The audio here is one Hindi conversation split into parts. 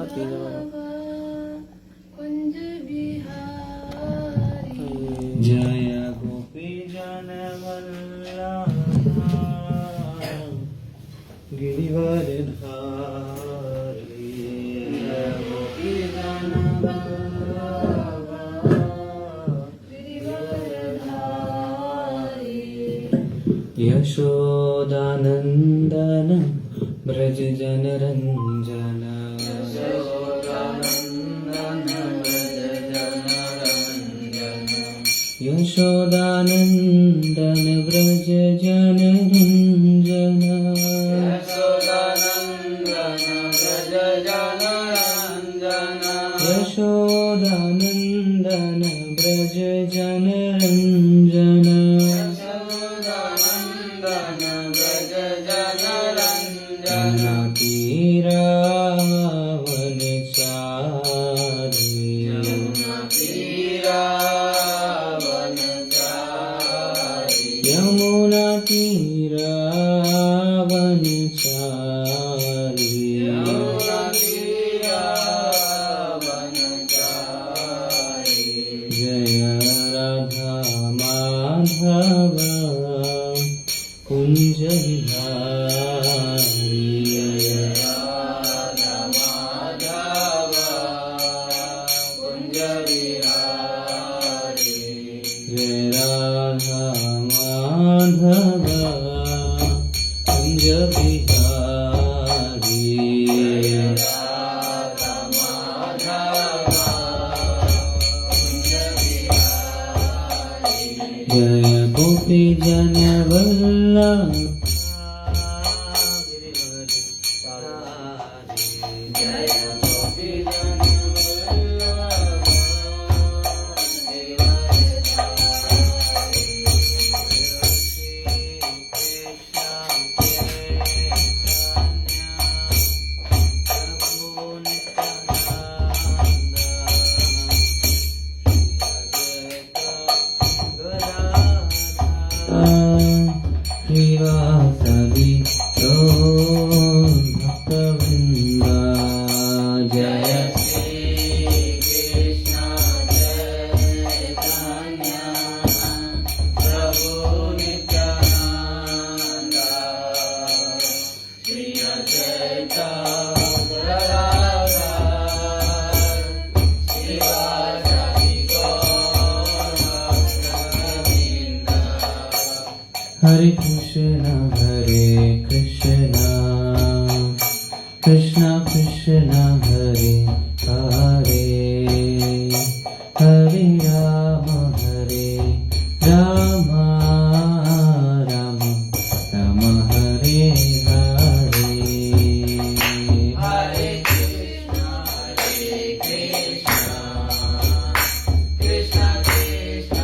कुंज बिहारी जय गोपी जन वल्लभा गिरिवरधारी जय गोपी जन वल्लभा गिरिवरधारी यशोदानंदन ब्रज जन रंजन यशोदानंदन ब्रज जन रंजन यशोदानंदन ब्रज जन रंजन रावण चारी यमुना तीरावन चारी जय राधा माधव कुंज बिहारी जय राधा माधव कुंज बिहारी जय गोपी जन वल्लभ श्रीवासवि तो भक्तवृंदा जय हरे कृष्ण कृष्ण कृष्ण हरे हरे हरे राम राम राम हरे हरे हरे कृष्ण कृष्ण कृष्ण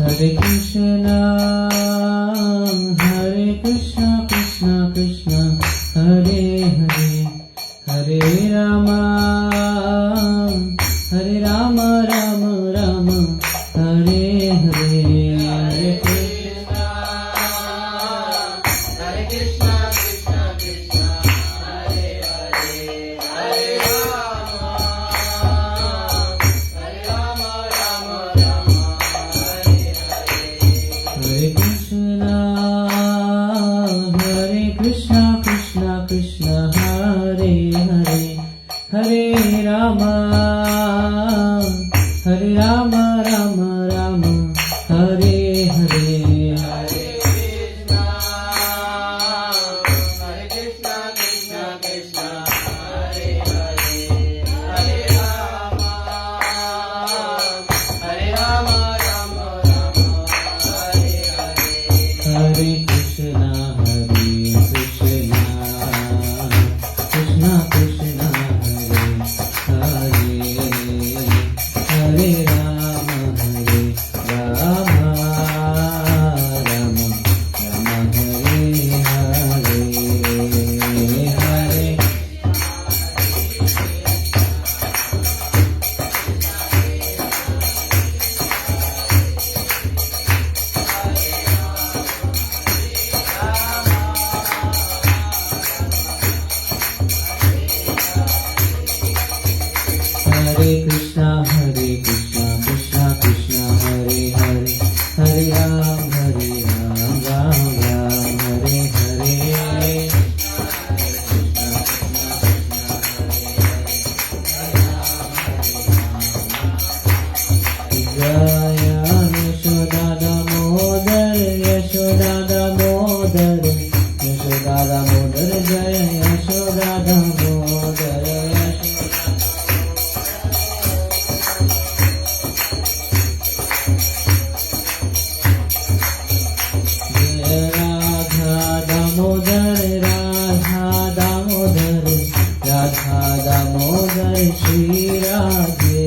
हरे हरे कृष्ण कृष्ण कृष्ण हरे हरे हरे राम राम राम हरे हरे हरे कृष्ण कृष्ण कृष्ण हरे हरे हरे राम राम हरे Krishna Krishna Krishna Hare Hare Hare Ram Ram Ram Hare Hare Hare Krishna Krishna Krishna Hare Hare Hare Ram Ram Hare Hare Hare Krishna Krishna Krishna Hare Hare Hare Ram Krishna Krishna Krishna Hare Hare Hare Ram Ram Ram Hare Hare Jaya Yashoda Damodar Yashoda Damodar Yashoda Damodar Jaya Yashoda Damodar Jaya Radha Damodar Radha Damodar Radha Damodar Shri Radhe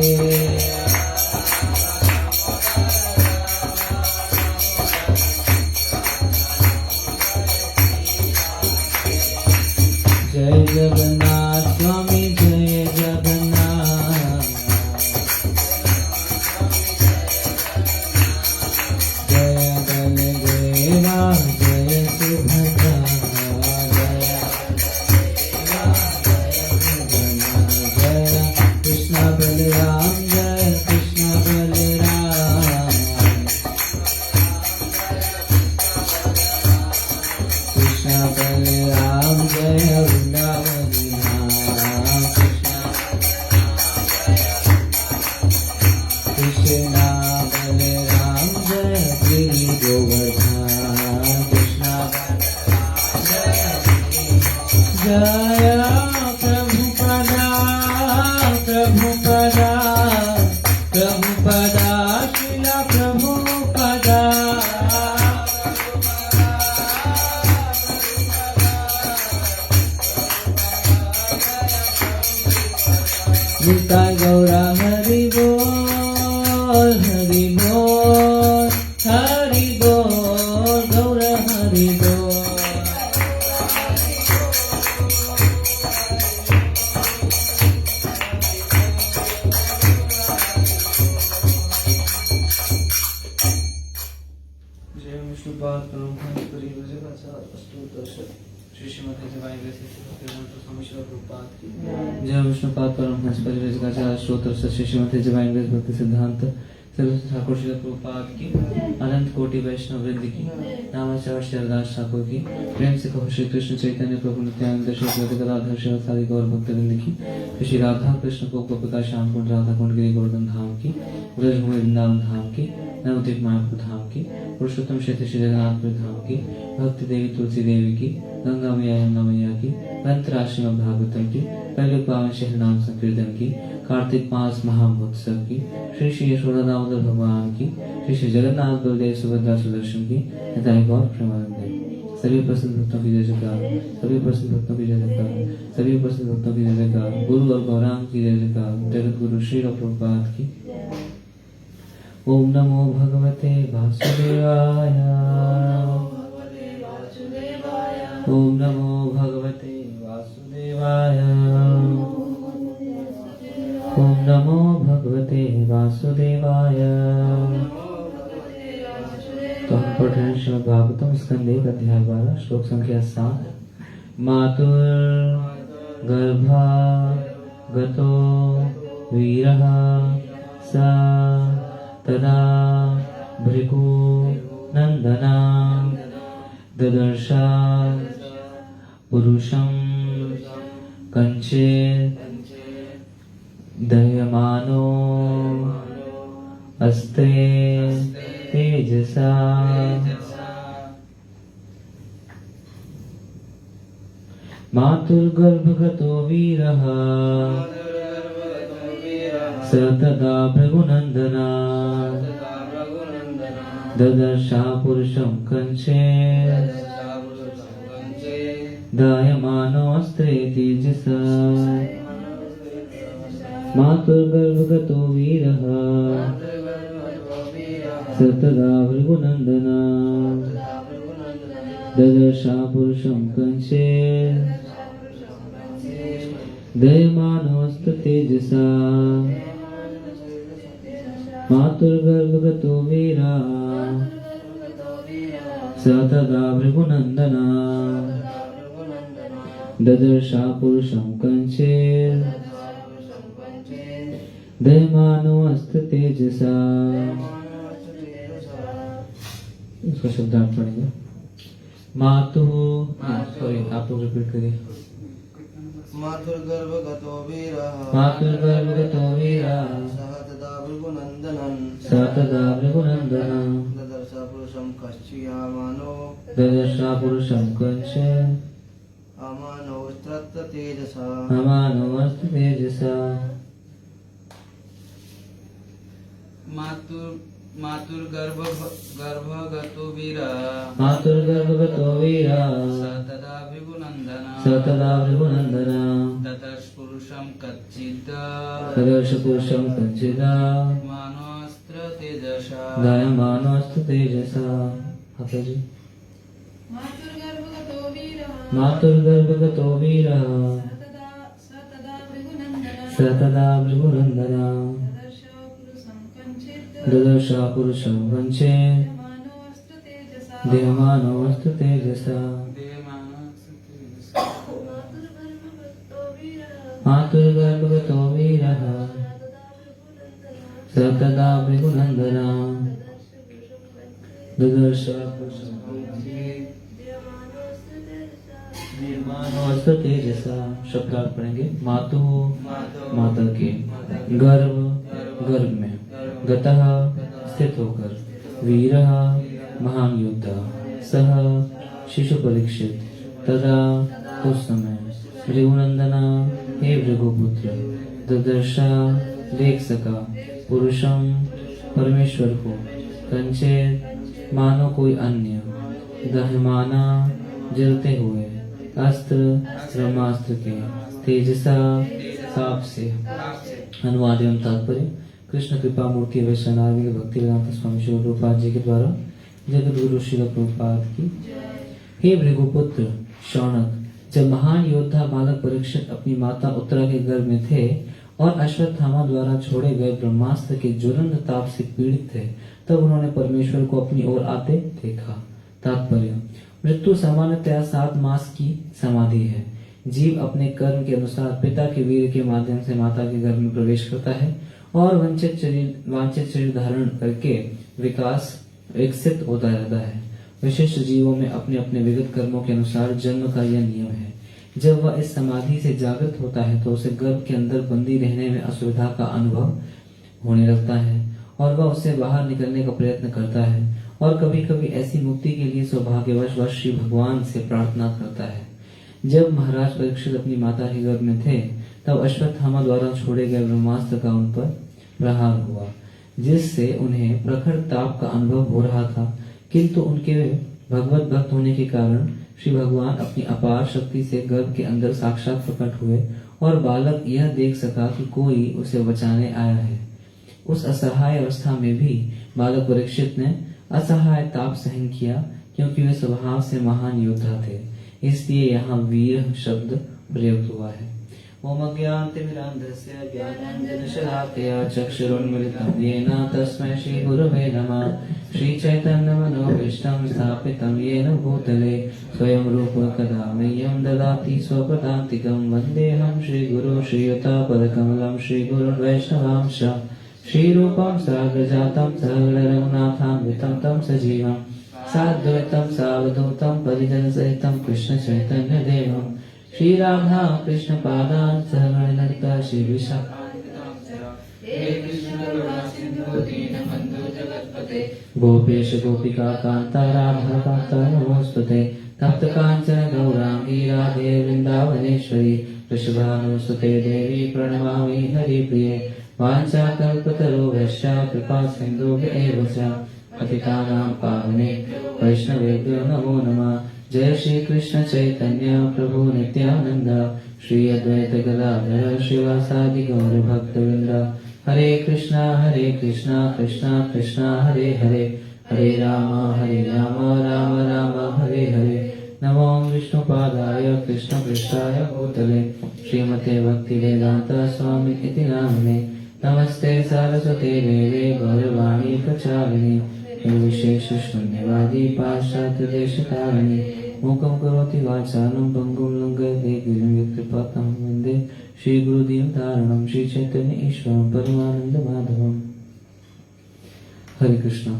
Jai Jagannath Swami Jai Jagannath Jaya Baladeva Jaya Subhadra Jaya Krishna Balaram Jaya Krishna Balaram Krishna Balaram Jaya Vrindavani Dham Krishna Balaram Jaya Giri Govardhan Krishna Jaya Prabhupada Prabhupada Prabhupada Srila Prabhupada Nitai Gaura Hari Bol Hari Bol Hari Bol Gaura Hari Bol Jai Vishnupada Prabhupada Parivajakacha Astotasha Shri Srimati Divine Grace Swami Srila Prabhupada ki Jai Vishnupada Paramahansa Parivajakacha Astotasha Shri Srimati Divine Grace Bhakti Siddhanta Sarvaswati Thakur Srila Prabhupada की अनंत कोटि वैष्णव वृंद की नामाचार श्रीदास ठाकुर की प्रेम से कहो श्री कृष्ण चैतन्य प्रभु नित्यानंद श्री गदाधर शिवासादि गौर भक्तवृंद की श्री राधा कृष्ण को गोपिका श्याम कुंड राधा कुंड गिरी गोवर्धन धाम की ब्रजभूमि वृंदावन धाम की नवद्वीप मायापुर धाम की पुरुषोत्तम क्षेत्र श्री जगन्नाथपुर धाम की भक्ति देवी तुलसी देवी की गंगा मैया यमुना मैया की अनंत राशि भागवतम की पहले पावन शहर नाम संकीर्तन की कार्तिक मास महामहोत्सव की श्री श्री यशोदा दामोदर भगवान की श्री श्री जगन्नाथ बलदेव सुभद्रा सुदर्शन की हिताय गौर प्रेमानंद सभी प्रसिद्ध भक्तों की जय जयकार सभी प्रसिद्ध भक्तों की जय जयकार सभी प्रसिद्ध भक्तों की जय जयकार गुरु और गौरांग की जय जयकार जगत गुरु श्री प्रभुपाद की ओम नमो भगवते वासुदेवाय ओम नमो भगवते वासुदेवाय ओम नमो भगवते वासुदेवाय तो हम पढ़ रहे हैं श्रीमद् भागवतम स्कंद 1 अध्याय 12 श्लोक संख्या 7 मातुर गर्भा गतो वीरः सा तदा भृगु नंदना ददर्शा पुरुषं कंचे दह्यमानो अस्ते तेजसा मातुर्गर्भगतो वीरः स तदा भृगुनन्दना ददर्शा पुरुषं कंचे दायमानोऽस्त्रे तेजसा मातुर्गर्भगतो वीरः स तदा भृगुनन्दना ददर्शा पुरुषं कंचे दयमानोऽस्त्र तेजसा मातुर्गर्भगतो वीरा स तदा भृगुनन्दना ददर्शा पुरुषं कंचे देहमानोऽस्त्र तेजसा। इसका शब्दार्थ पढ़ेंगे। मातुः, सॉरी आप लोग रिपीट करिए। मातुर्गर्भगतो वीरः मातुर्गर्भगतो वीरः सः तदा भृगुनन्दनं स तदा भृगुनन्दनं ददर्श पुरुषं कश्चियामानो ददर्शा पुरुषं कंच अमानोऽस्त्रत्र तेजसा। अमानोऽस्त्र तेजसा। मातुर्गर्भगतो वीरः मातुर्गर्भगतो वीरः स तदा भृगुनन्दनः स तदा भृगुनन्दनं ददर्श पुरुषं कच्चित् ददर्श पुरुषं कंचिदा मानोऽस्त्र तेजसा। दायमानोऽस्त्र तेजसा। हाथों जी। मातुर्गर्भगतो वीरः मातुर्गर्भगतो वीरः स तदा भृगुनन्दनः स तदा भृगुनन्दनं ददर्श पुरुषं ददर्श पुरुषं कञ्चित् वञ्चे मानोऽस्त्र तेजसा। देहमानोऽस्त्र तेजसा। मातुर्गर्भगतो वीरः स तदा भृगुनन्दनं ददर्श पुरुषं वञ्चे देहमानोऽस्त्र तेजसा। शब्दार्थ पढ़ेंगे। मातु माता के, गर्भ गर्भ में, गतः स्थित होकर, वीरः महान योद्धा, सह शिशु परीक्षित, तदा उस समय, भृगुनंदना हे भृगुपुत्र, ददर्शा देख सका, पुरुषम परमेश्वर को, कंचेत मानो कोई अन्य, दह्यमाना जलते हुए, अस्त्र ब्रह्मास्त्र के, तेजसा ताप से। अनुवाद एवं तात्पर्य। कृष्ण कृपा मूर्ति वैष्णव भक्ति वेदांत स्वामी श्री रूपाद जी के द्वारा जगत गुरु श्रील प्रभुपाद की। हे भृगुपुत्र शौनक, जब महान योद्धा बालक परीक्षित अपनी माता उत्तरा के गर्भ में थे और अश्वत्थामा द्वारा छोड़े गए ब्रह्मास्त्र के ज्वलंत ताप से पीड़ित थे, तब उन्होंने परमेश्वर को अपनी ओर आते देखा। तात्पर्य। मृत्यु सामान्यतया 7 मास की समाधि है। जीव अपने कर्म के अनुसार पिता के वीर के माध्यम से माता के गर्भ में प्रवेश करता है और वांछित शरीर धारण करके विकसित होता रहता है। विशिष्ट जीवों में अपने अपने विगत कर्मों के अनुसार जन्म का यह नियम है। जब वह इस समाधि से जागृत होता है तो उसे गर्भ के अंदर बंदी रहने में असुविधा का अनुभव होने लगता है और वह उससे बाहर निकलने का प्रयत्न करता है और कभी कभी ऐसी मुक्ति के लिए सौभाग्यवश वह श्री भगवान से प्रार्थना करता है। जब महाराज परीक्षित अपनी माता के गर्भ में थे तब अश्वत्थामा द्वारा छोड़े गए ब्रह्मास्त्र का उन पर प्रहार हुआ, जिससे उन्हें प्रखर ताप का अनुभव हो रहा था, किंतु उनके भगवत भक्त होने के कारण श्री भगवान अपनी अपार शक्ति से गर्भ के अंदर साक्षात प्रकट हुए और बालक यह देख सका कि कोई उसे बचाने आया है। उस असहाय अवस्था में भी बालक परीक्षित ने असहाय ताप सहन किया, क्योंकि वे स्वभाव से महान योद्धा थे, इसलिए यहाँ वीर शब्द प्रयुक्त हुआ है। ओम अज्ञानतिमिरान्धस्य ज्ञानाञ्जनशलाकया चक्षुरुन्मिलितं येन तस्मै श्रीगुरवे नमः। श्रीचैतन्यमनोभीष्टं स्थापितं येन भूतले स्वयं रूप कदा मह्यं ददाति स्वपदान्तिकं। वन्देऽहं श्रीगुरो श्रीयुतापदकमलं श्रीगुरुं वैष्णवांश श्रीरूपं साग्रजातं सहगणरघुनाथान्वितं तं सजीवं साद्वैतं सावधूतं परिजनसहितं कृष्णचैतन्यदेवं श्री राधा कृष्ण पादान् सहगण ललिता श्री गोपेश गोपिका कांता राधा कांता नमोस्तुते। तप्त कांचन गौरांगी राधे वृंदावनेश्वरी वृषभानुसुते देवी प्रणमामि हरिप्रिये। वाञ्छाकल्पतरुभ्यश्च कृपा सिन्धुभ्येव च पतितानां पावने वैष्णवेभ्यो नमो नमः। जय श्री कृष्ण चैतन्य प्रभु नित्यानंद श्री अद्वैत गदाधर श्रीवासादि गौर भक्तवृंद। हरे कृष्णा कृष्णा कृष्णा हरे हरे, हरे राम राम राम हरे हरे। नमो विष्णुपादाय कृष्ण पृष्ठाय भूतले श्रीमते भक्ति वेदांत स्वामी इति नामिने। नमस्ते सरस्वती देवे गौरवाणी प्रचारिणे निर्विशेष शून्यवादी पाश्चात्य देशतारिणे। मूकं करोति वाचालं भङ्गुं लङ्घयते गिरिं यत्कृपातमहं वन्दे श्री गुरुदेव धारणम श्री चैतन्य ईश्वरम परमानंद माधवम। हरे कृष्णा।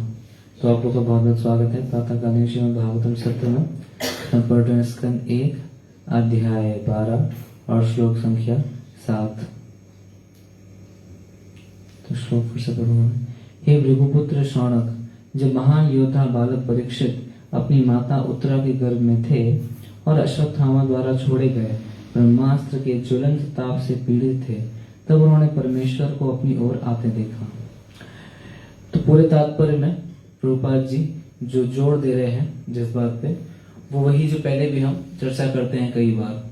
तो आप लोग का बहुत बहुत स्वागत है प्रातःकालीन श्रीमद् भागवतम सत्र में। हम पढ़ रहे हैं स्कंद 1 अध्याय 12 और श्लोक संख्या 7। तो श्लोक फिर से पढ़ूंगा। हे भृगुपुत्र शौनक, जब महान योद्धा बालक परीक्षित अपनी माता उत्तरा के गर्भ में थे और अश्वत्थामा द्वारा छोड़े गए ब्रह्मास्त्र के ज्वलंत ताप से पीड़ित थे, तब उन्होंने परमेश्वर को अपनी ओर आते देखा। तो पूरे तात्पर्य में प्रभुपाद जी जो जोर दे रहे हैं जिस बात पे, वो वही जो पहले भी हम चर्चा करते हैं कई बार,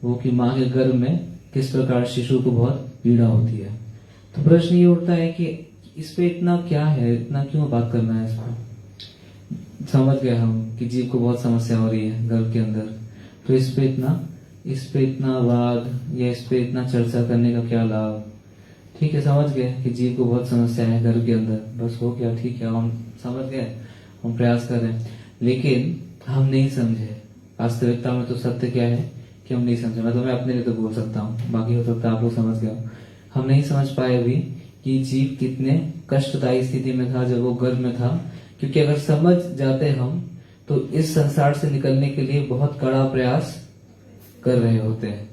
वो कि माँ के गर्भ में किस प्रकार शिशु को बहुत पीड़ा होती है। तो प्रश्न ये उठता है कि इस पे इतना क्या है, इतना क्यों बात करना है इस पर। समझ गए हम कि जीव को बहुत समस्या हो रही है गर्भ के अंदर, तो इस पे इतना वाद या इस पे इतना चर्चा करने का क्या लाभ। ठीक है, समझ गए कि जीव को बहुत समस्या है गर्भ के अंदर, बस हो गया, ठीक है, हम समझ गए, हम प्रयास कर रहे हैं, लेकिन हम नहीं समझे। वास्तविकता में तो सत्य क्या है कि हम नहीं समझे। मैं अपने लिए तो बोल सकता हूँ, बाकी हो सकता है आप लोग समझ गए हो। हम नहीं समझ पाए अभी कि जीव कितने कष्टदायी स्थिति में था जब वो गर्भ में था, क्योंकि अगर समझ जाते हम तो इस संसार से निकलने के लिए बहुत कड़ा प्रयास कर रहे होते हैं।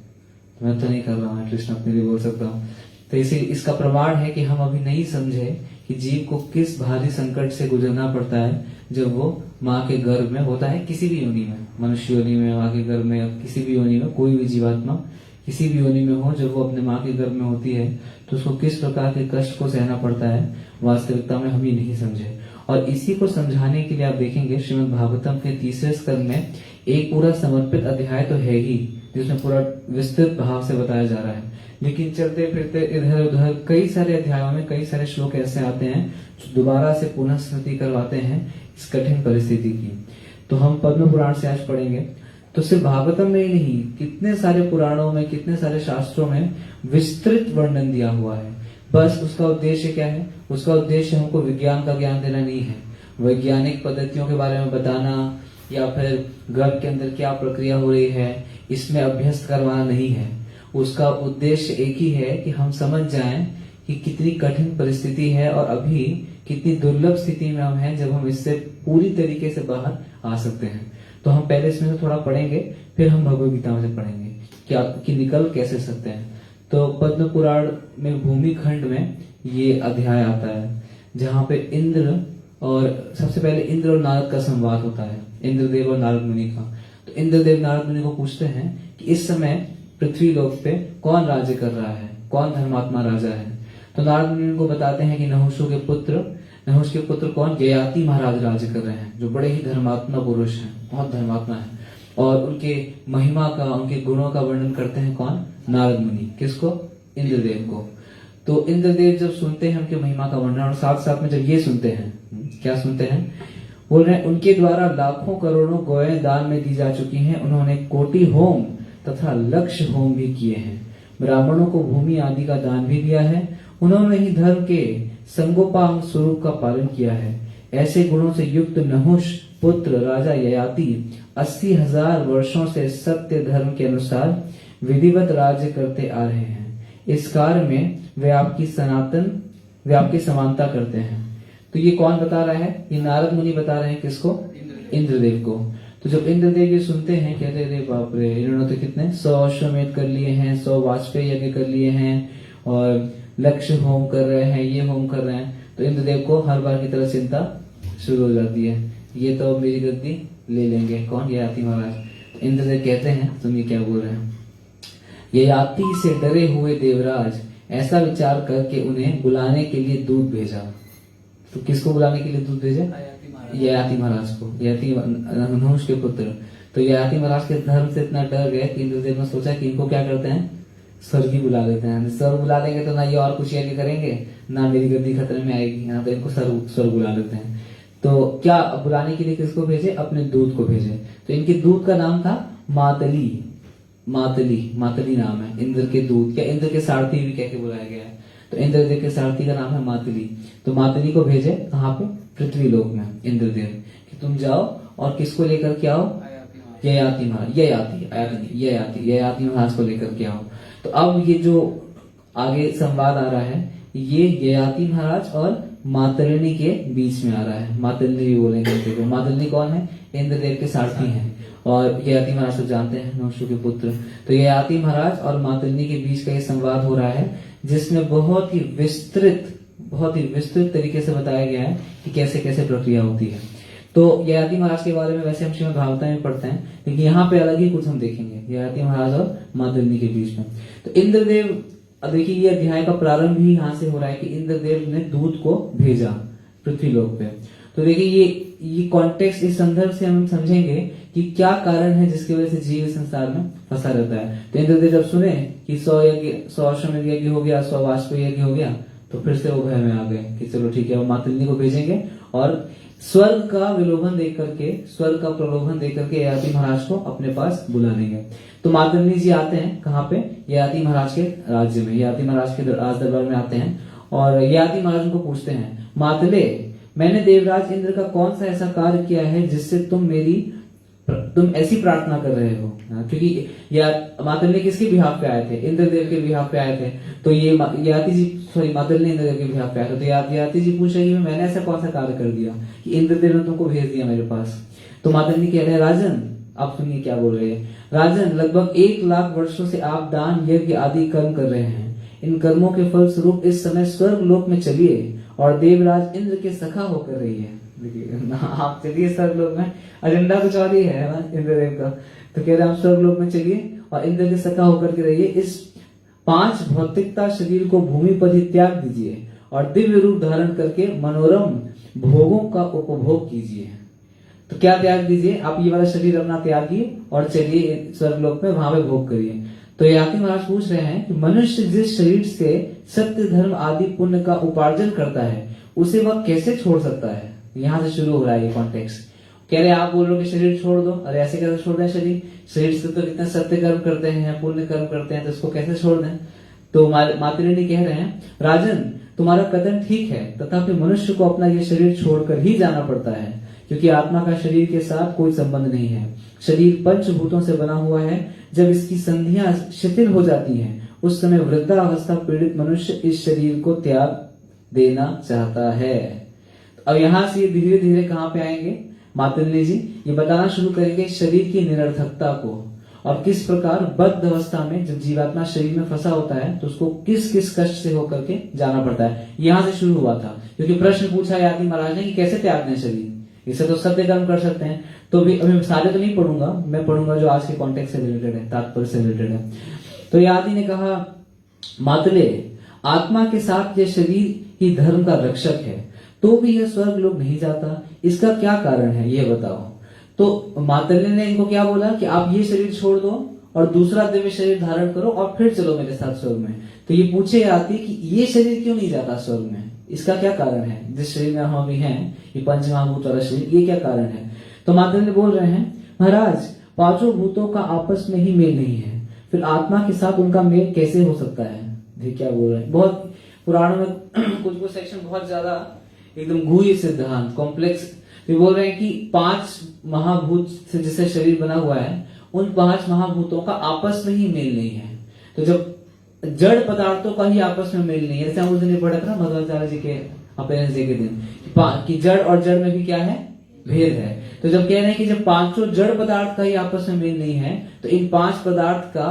मैं तो नहीं कर रहा हूँ, एटलीस्ट अपने लिए बोल सकता हूँ। तो इसी इसका प्रमाण है कि हम अभी नहीं समझे कि जीव को किस भारी संकट से गुजरना पड़ता है जब वो माँ के गर्भ में होता है, किसी भी योनि में, मनुष्य योनि में, माँ के गर्भ में, किसी भी योनि में, कोई भी जीवात्मा किसी भी योनि में हो, जब वो अपने माँ के गर्भ में होती है तो उसको किस प्रकार के कष्ट को सहना पड़ता है, वास्तविकता में हम ही नहीं समझे। और इसी को समझाने के लिए आप देखेंगे श्रीमद् भागवतम के 3रे स्कंद में एक पूरा समर्पित अध्याय तो है ही, जिसमें पूरा विस्तृत भाव से बताया जा रहा है, लेकिन चलते फिरते इधर उधर कई सारे अध्यायों में कई सारे श्लोक ऐसे आते हैं जो दोबारा से पुनः स्मृति करवाते हैं इस कठिन परिस्थिति की। तो हम पद्म पुराण से आज पढ़ेंगे। तो सिर्फ भागवतम में ही नहीं, कितने सारे पुराणों में, कितने सारे शास्त्रों में विस्तृत वर्णन दिया हुआ है। बस उसका उद्देश्य क्या है? उसका उद्देश्य हमको विज्ञान का ज्ञान देना नहीं है, वैज्ञानिक पद्धतियों के बारे में बताना या फिर गर्भ के अंदर क्या प्रक्रिया हो रही है इसमें अभ्यस्त करवाना नहीं है। उसका उद्देश्य एक ही है कि हम समझ जाएं कि कितनी कठिन परिस्थिति है और अभी कितनी दुर्लभ स्थिति में हम हैं जब हम इससे पूरी तरीके से बाहर आ सकते हैं। तो हम पहले इसमें से थोड़ा पढ़ेंगे, फिर हम भगवद गीता में से पढ़ेंगे क्या कि निकल कैसे सकते हैं। तो पद्म पुराण में भूमि खंड में ये अध्याय आता है जहाँ पे इंद्र और सबसे पहले इंद्र और नारद का संवाद होता है, इंद्रदेव और नारद मुनि का। तो इंद्रदेव नारद मुनि को पूछते हैं कि इस समय पृथ्वी लोक पे कौन राज्य कर रहा है, कौन धर्मात्मा राजा है। तो नारद मुनि उनको बताते हैं कि नहुष के पुत्र कौन, ययाति महाराज राज्य कर रहे हैं, जो बड़े ही धर्मात्मा पुरुष हैं, बहुत धर्मात्मा है। और उनके महिमा का, उनके गुणों का वर्णन करते हैं कौन, नारद मुनि। किसको? इंद्रदेव को। तो इंद्रदेव जब सुनते हैं उनके महिमा का वर्णन और साथ साथ में जब ये सुनते हैं, क्या सुनते हैं, बोल रहे हैं उनके द्वारा लाखों करोड़ों गौएं दान में दी जा चुकी हैं, उन्होंने कोटि होम तथा लक्ष्य होम भी किए हैं, ब्राह्मणों को भूमि आदि का दान भी दिया है, उन्होंने ही धर्म के संगोपांग स्वरूप का पालन किया है। ऐसे गुणों से युक्त नहुष पुत्र राजा ययाति 80,000 वर्षों से सत्य धर्म के अनुसार विधिवत राज्य करते आ रहे हैं। इस कार्य में वे आपकी समानता करते हैं। तो ये कौन बता रहा है? ये नारद मुनि बता रहे हैं। किसको? इंद्रदेव को। तो जब इंद्रदेव ये सुनते हैं, कहते हैं बाप रे, इन्होंने तो कितने 100 अश्वमेध कर लिए हैं, 100 वाजपेयी यज्ञ कर लिए हैं और लक्ष्य होम कर रहे हैं, ये होम कर रहे हैं। तो इंद्रदेव को हर बार की तरह चिंता शुरू हो जाती है, ये तो मेरी गद्दी ले लेंगे। कौन? ययाति महाराज। तो इंद्रदेव कहते हैं, तुम ये क्या बोल रहे हो? ययाति से डरे हुए देवराज ऐसा विचार करके उन्हें बुलाने के लिए दूत भेजा। तो किसको बुलाने के लिए दूत भेजा? ययाति महाराज को, ययाति नहुष के पुत्र। तो ययाति महाराज के धर्म से इतना डर गए कि इंद्रदेव ने सोचा कि इनको क्या करते हैं, स्वर्ग ही बुला लेते हैं। स्वर्ग बुला देंगे तो ना ये और कुछ यज्ञ करेंगे, ना मेरी गद्दी खतरे में आएगी, यहाँ तो इनको स्वर्ग बुला लेते हैं। तो क्या बुलाने के लिए किसको भेजे? अपने दूत को भेजे। तो इनके दूत का नाम था मातली नाम है इंद्र के दूत, या इंद्र के सारथी भी कह के बुलाया गया है। तो इंद्रदेव के सारथी का नाम है मातली। तो मातली को भेजे कहाँ पे? पृथ्वी लोक में इंद्रदेव, कि तुम जाओ और किसको लेकर के आओ? ययाति महाराज को लेकर के आओ। तो तो अब ये जो आगे संवाद आ रहा है ये ययाति महाराज और मातृणी के बीच में आ रहा है। मातृणी भी बोलेंगे देखो, मातृणी कौन है? इंद्रदेव के सारथी हैं और ययाति महाराज तो जानते हैं नहुषु के पुत्र। तो ययाति महाराज और मातृणी के बीच का ये संवाद हो रहा है जिसमें बहुत ही विस्तृत तरीके से बताया गया है कि कैसे कैसे प्रक्रिया होती है। तो ययाति महाराज के बारे में वैसे हम श्रीमद् भागवत में पढ़ते हैं, लेकिन यहाँ पे अलग ही कुछ हम देखेंगे ययाति महाराज और मातृणी के बीच में। तो इंद्रदेव, देखिए ये अध्याय का प्रारंभ ही यहाँ से हो रहा है कि इंद्रदेव ने दूत को भेजा पृथ्वी लोक पे। तो देखिए ये कॉन्टेक्स्ट, इस संदर्भ से हम समझेंगे कि क्या कारण है जिसकी वजह से जीव संसार में फंसा रहता है। तो इंद्रदेव जब सुने कि 100 अश्वमेध यज्ञ हो गया, 100 वाजपेयी यज्ञ हो गया, तो फिर से वो भय में आ गए कि चलो ठीक है, वो मातृणी को भेजेंगे और स्वर्ग का विलोभन देख करके, स्वर्ग का प्रलोभन देख करके ययाति महाराज को अपने पास बुला लेंगे। तो मातृणी जी आते हैं कहाँ पे? ययाति महाराज के राज्य में, ययाति महाराज के राज दरबार में आते हैं और ययाति महाराज उनको पूछते हैं, मातले, मैंने देवराज इंद्र का कौन सा ऐसा कार्य किया है जिससे तुम ऐसी प्रार्थना कर रहे हो? क्योंकि मातृणी किसके बिहाफ पे आए थे? इंद्रदेव के बिहाफ पे आए थे। तो ये ययाति जी, सॉरी, मातृणी इंद्रदेव के बिहाफ पे आए थे। तो ययाति जी पूछ रही है मैंने ऐसा कौन सा कार्य कर दिया कि इंद्रदेव ने तुमको भेज दिया मेरे पास? तो मातृणी कह रहे हैं, राजन, आप सुनिए क्या बोल रहे हैं। राजन, लगभग 1 लाख वर्षों से आप दान, यज्ञ आदि कर्म कर रहे हैं। इन कर्मों के फल स्वरूप इस समय स्वर्ग लोक में चलिए और देवराज इंद्र के सखा होकर रही है। देखिए आप चलिए स्वर्ग लोक में, एजेंडा कुछ और ही है ना इंद्रदेव का। तो कह रहे आप स्वर्ग लोक में चलिए और इंद्र के सखा होकर के रहिए। इस 5 भौतिकता शरीर को भूमि पर ही त्याग दीजिए और दिव्य रूप धारण करके मनोरम भोगों का उपभोग कीजिए। तो क्या त्याग दीजिए? आप ये वाला शरीर अपना त्यागिए और चलिए स्वर्ग लोक में, वहां पे भोग करिए। तो ययाति महाराज पूछ रहे हैं कि मनुष्य जिस शरीर से सत्य, धर्म आदि पुण्य का उपार्जन करता है उसे वह कैसे छोड़ सकता है? यहाँ से शुरू हो रहा है ये कॉन्टेक्स्ट। कह रहे आप बोल रहे हो कि शरीर छोड़ दो, अरे ऐसे कैसे छोड़ दें? शरीर से तो कितने सत्य कर्म करते हैं, पुण्य कर्म करते हैं, तो इसको कैसे छोड़ दें? तो मातृणी कह रहे हैं, राजन, तुम्हारा कथन ठीक है, तथापि मनुष्य को अपना ये शरीर छोड़कर ही जाना पड़ता है, क्योंकि आत्मा का शरीर के साथ कोई संबंध नहीं है। शरीर पंचभूतों से बना हुआ है। जब इसकी संधियां शिथिल हो जाती हैं, उस समय वृद्धावस्था पीड़ित मनुष्य इस शरीर को त्याग देना चाहता है। अब यहाँ से धीरे धीरे कहाँ पे आएंगे? मातृणी जी ये बताना शुरू करेंगे शरीर की निरर्थकता को और किस प्रकार बद्ध अवस्था में जब जीवात्मा शरीर में फंसा होता है तो उसको किस किस कष्ट से होकर के जाना पड़ता है। यहाँ से शुरू हुआ था, क्योंकि प्रश्न पूछा ययाति महाराज ने कि कैसे त्याग दें शरीर, इसे तो सत्य कर्म कर सकते हैं। तो भी अभी सारे तो नहीं पढ़ूंगा, मैं पढ़ूंगा जो आज के कॉन्टेक्स्ट से रिलेटेड है, तात्पर्य से रिलेटेड है। तो ययाति ने कहा, मातले, आत्मा के साथ यह शरीर ही धर्म का रक्षक है, तो भी यह स्वर्ग लोक नहीं जाता, इसका क्या कारण है ये बताओ। तो मातृणी ने इनको क्या बोला कि आप ये शरीर छोड़ दो और दूसरा दिव्य शरीर धारण करो और फिर चलो मेरे साथ स्वर्ग में। तो ये पूछे आती कि ये शरीर क्यों नहीं जाता स्वर्ग में, इसका क्या कारण है? जिस शरीर में हम अभी हैं, ये पंच महाभूत वाला शरीर, ये क्या कारण है? तो मातृणी बोल रहे हैं, महाराज, 5 भूतों का आपस में ही मेल नहीं है, फिर आत्मा के साथ उनका मेल कैसे हो सकता है? देखिए क्या बोल रहे हैं। बहुत पुराणों में कुछ सेक्शन बहुत ज्यादा एकदम गूढ़ सिद्धांत, कॉम्प्लेक्स बोल रहे हैं कि 5 महाभूत से जिससे शरीर बना हुआ है, उन 5 महाभूतों का आपस में ही मेल नहीं है। तो जब जड़ पदार्थों का ही आपस में मेल नहीं है, जैसे हम उस दिन पढ़ा था ना मध्वाचार्य जी के अपीयरेंस डे के दिन कि जड़ और जड़ में भी क्या है? भेद है। तो जब कह रहे हैं कि जब 5 जड़ पदार्थ का ही आपस में मेल नहीं है, तो इन 5 पदार्थ का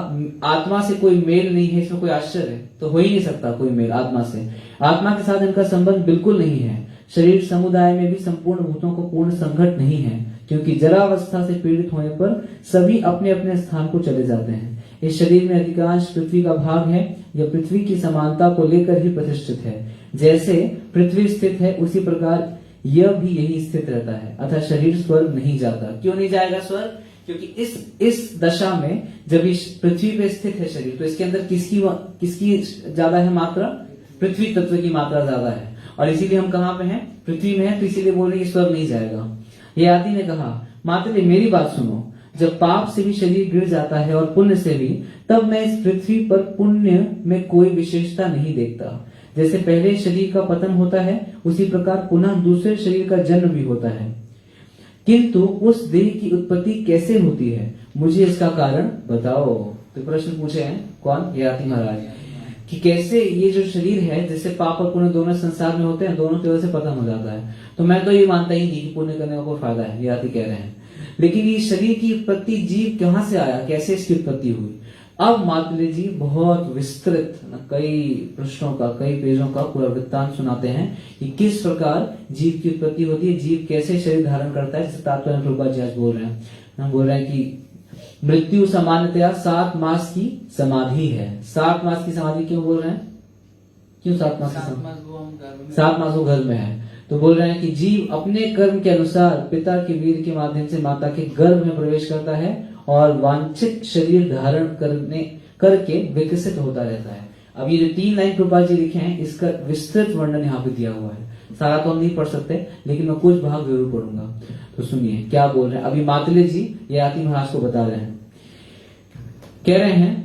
आत्मा से कोई मेल नहीं है, इसमें कोई आश्चर्य है? तो हो ही नहीं सकता कोई मेल आत्मा से। आत्मा के साथ इनका संबंध बिल्कुल नहीं है। शरीर समुदाय में भी संपूर्ण भूतों को पूर्ण संघट नहीं है, क्योंकि जरावस्था से पीड़ित होने पर सभी अपने अपने स्थान को चले जाते हैं। इस शरीर में अधिकांश पृथ्वी का भाग है, यह पृथ्वी की समानता को लेकर ही प्रतिष्ठित है। जैसे पृथ्वी स्थित है उसी प्रकार यह भी यही स्थित रहता है, अतः शरीर स्वर्ग नहीं जाता। क्यों नहीं जाएगा स्वर्ग? क्योंकि इस दशा में जब इस पृथ्वी पे स्थित है शरीर, तो इसके अंदर किसकी ज्यादा है मात्रा? पृथ्वी तत्व की मात्रा ज्यादा है, और इसीलिए हम कहाँ पे हैं? पृथ्वी में है, तो इसीलिए बोल रहे हैं स्वर्ग नहीं जाएगा। ययाति ने कहा, मातृ मेरी बात सुनो, जब पाप से भी शरीर गिर जाता है और पुण्य से भी, तब मैं इस पृथ्वी पर पुण्य में कोई विशेषता नहीं देखता। जैसे पहले शरीर का पतन होता है, उसी प्रकार पुनः दूसरे शरीर का जन्म भी होता है, किंतु उस देह की उत्पत्ति कैसे होती है, मुझे इसका कारण बताओ। तो प्रश्न पूछे हैं कौन, ययाति महाराज, कि कैसे ये जो शरीर है, जैसे पाप और पुण्य दोनों संसार में होते हैं, दोनों की वजह से पतन हो जाता है। तो मैं तो ये मानता ही नहीं कि पुण्य करने का कोई फायदा है, ययाति कह रहे हैं। लेकिन ये शरीर की उत्पत्ति, जीव कहाँ से आया, कैसे इसकी उत्पत्ति हुई। अब मातली जी बहुत विस्तृत कई प्रश्नों का, कई पेजों का पूरा वृत्तांत सुनाते हैं कि किस प्रकार जीव की उत्पत्ति होती है, जीव कैसे शरीर धारण करता है। जैसे तात्पर्य प्रभुपाद जी आज बोल रहे हैं, हम बोल रहे हैं कि मृत्यु सामान्यतया 7 मास की समाधि है। 7 मास की समाधि क्यों बोल रहे हैं, क्यों 7 मास की समाधि? 7 मास वो गर्भ में है। तो बोल रहे हैं कि जीव अपने कर्म के अनुसार पिता के वीर्य के माध्यम से माता के गर्भ में प्रवेश करता है और वांछित शरीर धारण करके विकसित होता रहता है। अब ये जो 3 लाइन प्रभुपाद जी लिखे हैं, इसका विस्तृत वर्णन यहाँ पे दिया हुआ है। सारा तो हम नहीं पढ़ सकते, लेकिन मैं कुछ भाग जरूर पढ़ूंगा। तो सुनिए क्या बोल रहे हैं। अभी मातली जी ययाति महाराज को बता रहे हैं, कह रहे हैं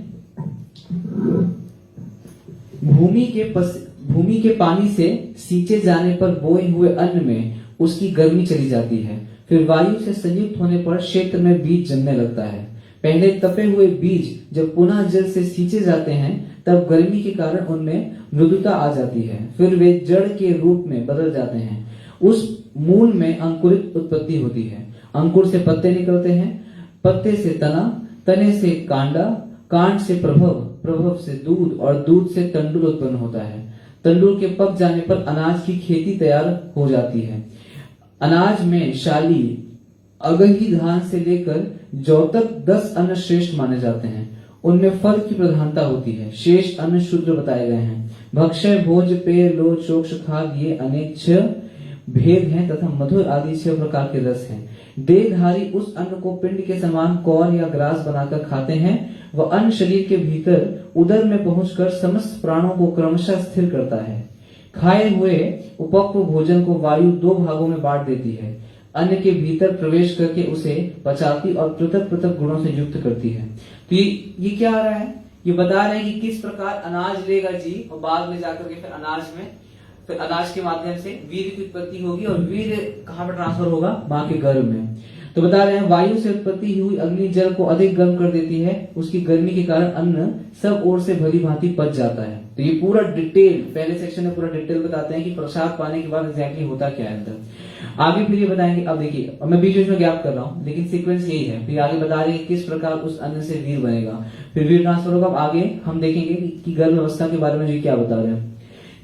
भूमि के पानी से सींचे जाने पर बोए हुए अन्न में उसकी गर्मी चली जाती है। फिर वायु से संयुक्त होने पर क्षेत्र में बीज जमने लगता है। पहले तपे हुए बीज जब पुनः जल से सींचे जाते हैं, तब गर्मी के कारण उनमें मृदुता आ जाती है। फिर वे जड़ के रूप में बदल जाते हैं। उस मूल में अंकुरित उत्पत्ति होती है। अंकुर से पत्ते निकलते हैं, पत्ते से तना, तने से कांडा, कांड से प्रभव, प्रभव से दूध और दूध से तंडुल उत्पन्न होता है। तंडुल के पक जाने पर अनाज की खेती तैयार हो जाती है। अनाज में शाली, अगही धान से लेकर जौ तक 10 अन्न श्रेष्ठ माने जाते हैं। उनमें फल की प्रधानता होती है। शेष अन्न शूद्र बताए गए हैं। भक्षय, भोज, पेय, लोच, चोक्ष, खाद ये अनेक 6 भेद हैं तथा मधुर आदि 6 प्रकार के रस हैं। देहधारी उस अन्न को पिंड के समान कौर या ग्रास बनाकर खाते हैं। वह अन्न शरीर के भीतर उदर में पहुंचकर समस्त प्राणों को क्रमशः स्थिर करता है। खाए हुए उपक्व भोजन को वायु 2 भागों में बांट देती है। अन्न के भीतर प्रवेश करके उसे पचाती और पृथक पृथक गुणों से युक्त करती है। तो ये क्या आ रहा है, ये बता रहे हैं कि किस प्रकार अनाज लेगा जी, और बाद में जाकर के फिर अनाज के माध्यम से वीर्य की उत्पत्ति होगी, और वीर्य कहाँ पर ट्रांसफर होगा, मां के गर्भ में। तो बता रहे हैं वायु से उत्पत्ति हुई अग्नि जल को अधिक गर्म कर देती है। उसकी गर्मी के कारण अन्न सब ओर से भली भांति पच जाता है। तो ये पूरा डिटेल पहले सेक्शन में पूरा डिटेल बताते हैं कि प्रसाद पाने के बाद एग्जैक्टली होता क्या है अंदर। आगे फिर ये बताएंगे। अब देखिए, मैं बीच में गैप कर रहा हूँ, लेकिन सीक्वेंस यही है। फिर आगे बता रहे हैं किस प्रकार उस अन्न से वीर बनेगा, फिर वीर ट्रांसफर होगा। अब आगे हम देखेंगे कि गर्भ अवस्था के बारे में जो क्या बता रहे हैं।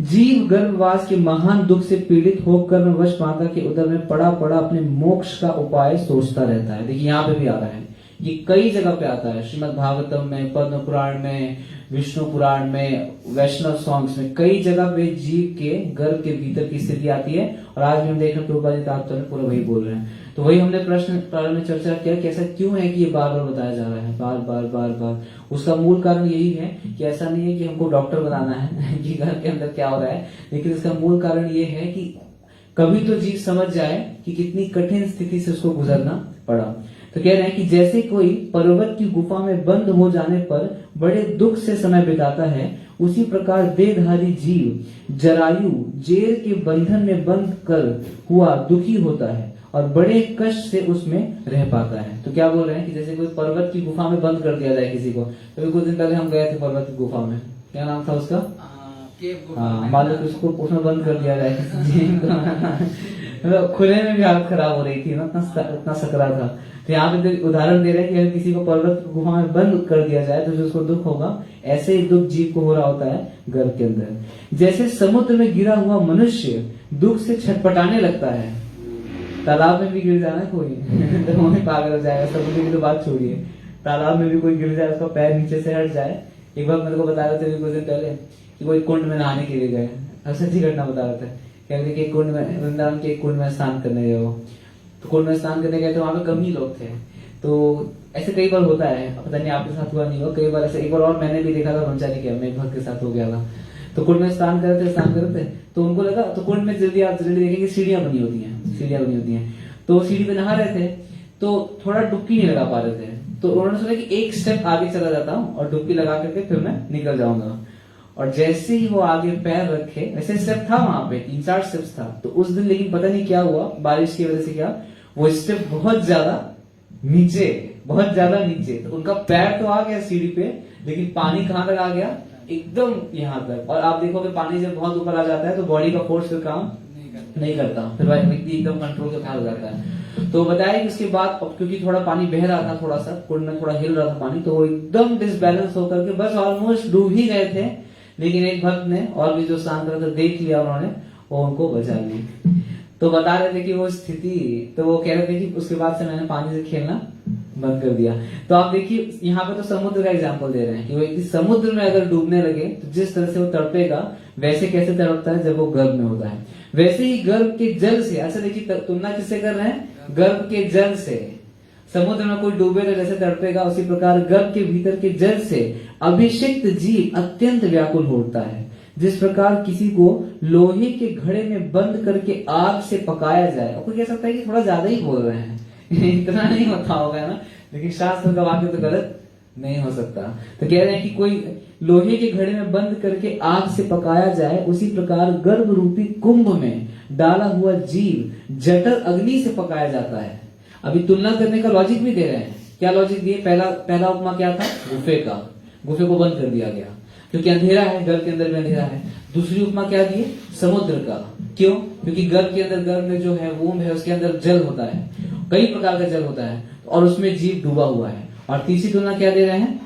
जीव गर्भवास के महान दुख से पीड़ित होकर कर्मवश माता के उदर में पड़ा पड़ा अपने मोक्ष का उपाय सोचता रहता है। देखिए यहाँ पे भी आ रहा है, ये कई जगह पे आता है। श्रीमद् भागवतम में, पद्म पुराण में, विष्णु पुराण में, वैष्णव सॉन्ग्स में, कई जगह पे जीव के गर्भ के भीतर की स्थिति आती है। और आज भी हम देख रहे हैं प्रभुपाद जी तात्पर्य पूरा वही बोल रहे हैं। तो वही हमने प्रश्न प्रारंभ में चर्चा किया कि ऐसा क्यों है कि ये बार बार बताया जा रहा है, बार बार बार बार। उसका मूल कारण यही है कि ऐसा नहीं है कि हमको डॉक्टर बनाना है कि घर के अंदर क्या हो रहा है, लेकिन इसका मूल कारण ये है कि कभी तो जीव समझ जाए कि कितनी कठिन स्थिति से उसको गुजरना पड़ा। तो कह रहे हैं कि जैसे कोई पर्वत की गुफा में बंद हो जाने पर बड़े दुख से समय बिताता है, उसी प्रकार देहधारी जीव जरायु जेल के बंधन में बंद कर हुआ दुखी होता है और बड़े कष्ट से उसमें रह पाता है। तो क्या बोल रहे हैं कि जैसे कोई पर्वत की गुफा में बंद कर दिया जाए किसी को। तो कुछ दिन पहले हम गए थे पर्वत की गुफा में, क्या नाम था उसका, मान लो उसको उसमें बंद कर दिया जाए मतलब खुले में भी हालत खराब हो रही थी ना, इतना सकरा था। तो यहाँ पे तो उदाहरण दे रहे हैं कि अगर किसी को पर्वत गुफा में बंद कर दिया जाए तो जो उसको दुख होगा, ऐसे ही दुख जीव को हो रहा होता है गर्भ के अंदर। जैसे समुद्र में गिरा हुआ मनुष्य दुख से छटपटाने लगता है। तालाब में भी गिर जाए ना कोई तो वो भी पागल हो जाएगा। समुद्र की तो बात छोड़िए, तालाब में भी कोई गिर जाए, उसका पैर नीचे से हट जाए। एक बार मेरे को बता रहे थे कुछ दिन पहले कि कोई कुंड में नहाने के लिए गए, सच्ची घटना बता रहे थे। कहते कि कुंड में, वृंदावन के कुंड में स्नान करने गए वो। तो कुंड में स्नान करने गए तो वहां पे कम ही लोग थे। तो ऐसे कई बार होता है, पता नहीं आपके साथ हुआ नहीं हुआ, कई बार ऐसे। एक बार और मैंने भी देखा था ब्रह्मचारी के, मेरे भक्त के साथ हो गया था। तो कुंड में स्नान करते तो उनको लगा, तो कुंड में जल्दी आप जल्दी देखेंगे सीढ़ियां बनी होती हैं। तो सीढ़ी पे नहा रहे थे तो थोड़ा डुबकी नहीं लगा पा रहे थे। तो उन्होंने सोचा कि एक स्टेप आगे चला जाता हूँ और डुबकी लगा करके फिर मैं निकल जाऊंगा। और जैसे ही वो आगे पैर रखे, वैसे स्टेप था वहां पे 3-4 स्टेप्स था। तो उस दिन लेकिन पता नहीं क्या हुआ, बारिश की वजह से क्या, वो स्टेप बहुत ज्यादा नीचे बहुत ज्यादा नीचे। तो उनका पैर तो आ गया सीढ़ी पे, लेकिन पानी कहाँ तक आ गया, एकदम यहाँ तक। और आप देखोगे पानी जब बहुत ऊपर आ जाता है तो बॉडी का फोर्स फिर काम नहीं करता, फिर व्यक्ति एकदम कंट्रोल के बाहर हो जाता है। तो बताया कि उसके बाद क्योंकि थोड़ा पानी बह रहा था, थोड़ा सा कुंड में थोड़ा हिल रहा था पानी, तो वो एकदम डिसबैलेंस होकर के बस ऑलमोस्ट डूब ही गए थे। लेकिन एक भक्त ने और भी जो शांत रहा था देख लिया उन्होंने, वो उनको बचा ली। तो बता रहे थे कि वो स्थिति, तो वो कह रहे थे कि उसके बाद से मैंने पानी से खेलना बंद कर दिया। तो आप देखिए यहाँ पे तो समुद्र का एग्जांपल दे रहे हैं कि वो व्यक्ति समुद्र में अगर डूबने लगे तो जिस तरह से वो तड़पेगा, वैसे कैसे तड़पता है जब वो गर्भ में होता है, वैसे ही गर्भ के जल से। अच्छा देखिए तुलना किससे कर रहे हैं, गर्भ के जल से। समुद्र में कोई डूबे तो जैसे तड़पेगा, उसी प्रकार गर्भ के भीतर के जल से अभिषिक्त जीव अत्यंत व्याकुल होता है। जिस प्रकार किसी को लोहे के घड़े में बंद करके आग से पकाया जाए। और कोई कह सकता है कि थोड़ा ज्यादा ही बोल रहे हैं इतना नहीं होता होगा ना, लेकिन शास्त्र का वाक्य तो गलत नहीं हो सकता। तो कह रहे हैं कि कोई लोहे के घड़े में बंद करके आग से पकाया जाए, उसी प्रकार गर्भ रूपी कुंभ में डाला हुआ जीव जठर अग्नि से पकाया जाता है। अभी तुलना करने का लॉजिक भी दे रहे हैं। क्या लॉजिक दिए, पहला उपमा क्या था, गुफे का, गुफे को बंद कर दिया गया क्योंकि अंधेरा है, गर्भ के अंदर भी अंधेरा है। दूसरी उपमा क्या दी, समुद्र का। क्यों, क्योंकि गर्भ के अंदर, गर्भ में जो है वोम है, उसके अंदर जल होता है, कई प्रकार का जल होता है और उसमें जीव डूबा हुआ है। और तीसरी तुलना क्या दे रहे हैं,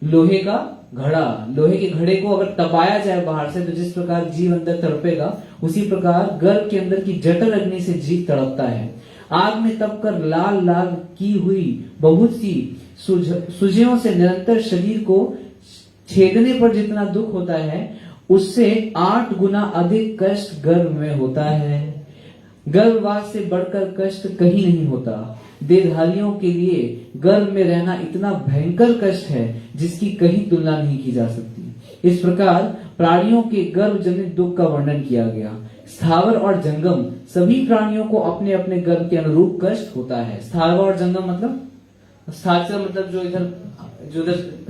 लोहे का घड़ा। लोहे के घड़े को अगर तपाया जाए बाहर से तो जिस प्रकार जीव अंदर तड़पेगा, उसी प्रकार गर्भ के अंदर की जठर अग्नि से जीव तड़पता है। आग में तपकर लाल लाल की हुई बहुत सी सुझियों से निरंतर शरीर को छेदने पर जितना दुख होता है, उससे 8 गुना अधिक कष्ट गर्भ में होता है। गर्भवास से बढ़कर कष्ट कहीं नहीं होता। देहधारियों के लिए गर्भ में रहना इतना भयंकर कष्ट है जिसकी कहीं तुलना नहीं की जा सकती। इस प्रकार प्राणियों के गर्भ जनित दुख का वर्णन किया गया। स्थावर और जंगम सभी प्राणियों को अपने अपने गर्भ के अनुरूप कष्ट होता है। स्थावर और जंगम मतलब, स्थावर मतलब जो इधर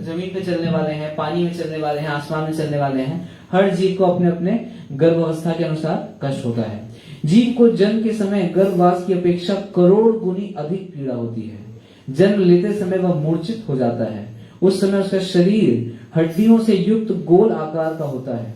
जमीन पे चलने वाले हैं, पानी में चलने वाले हैं, आसमान में चलने वाले हैं, हर जीव को अपने अपने गर्भावस्था के अनुसार कष्ट होता है। जीव को जन्म के समय गर्भवास की अपेक्षा करोड़ गुनी अधिक पीड़ा होती है। जन्म लेते समय वह मूर्छित हो जाता है। उस समय उसका शरीर हड्डियों से युक्त गोल आकार का होता है।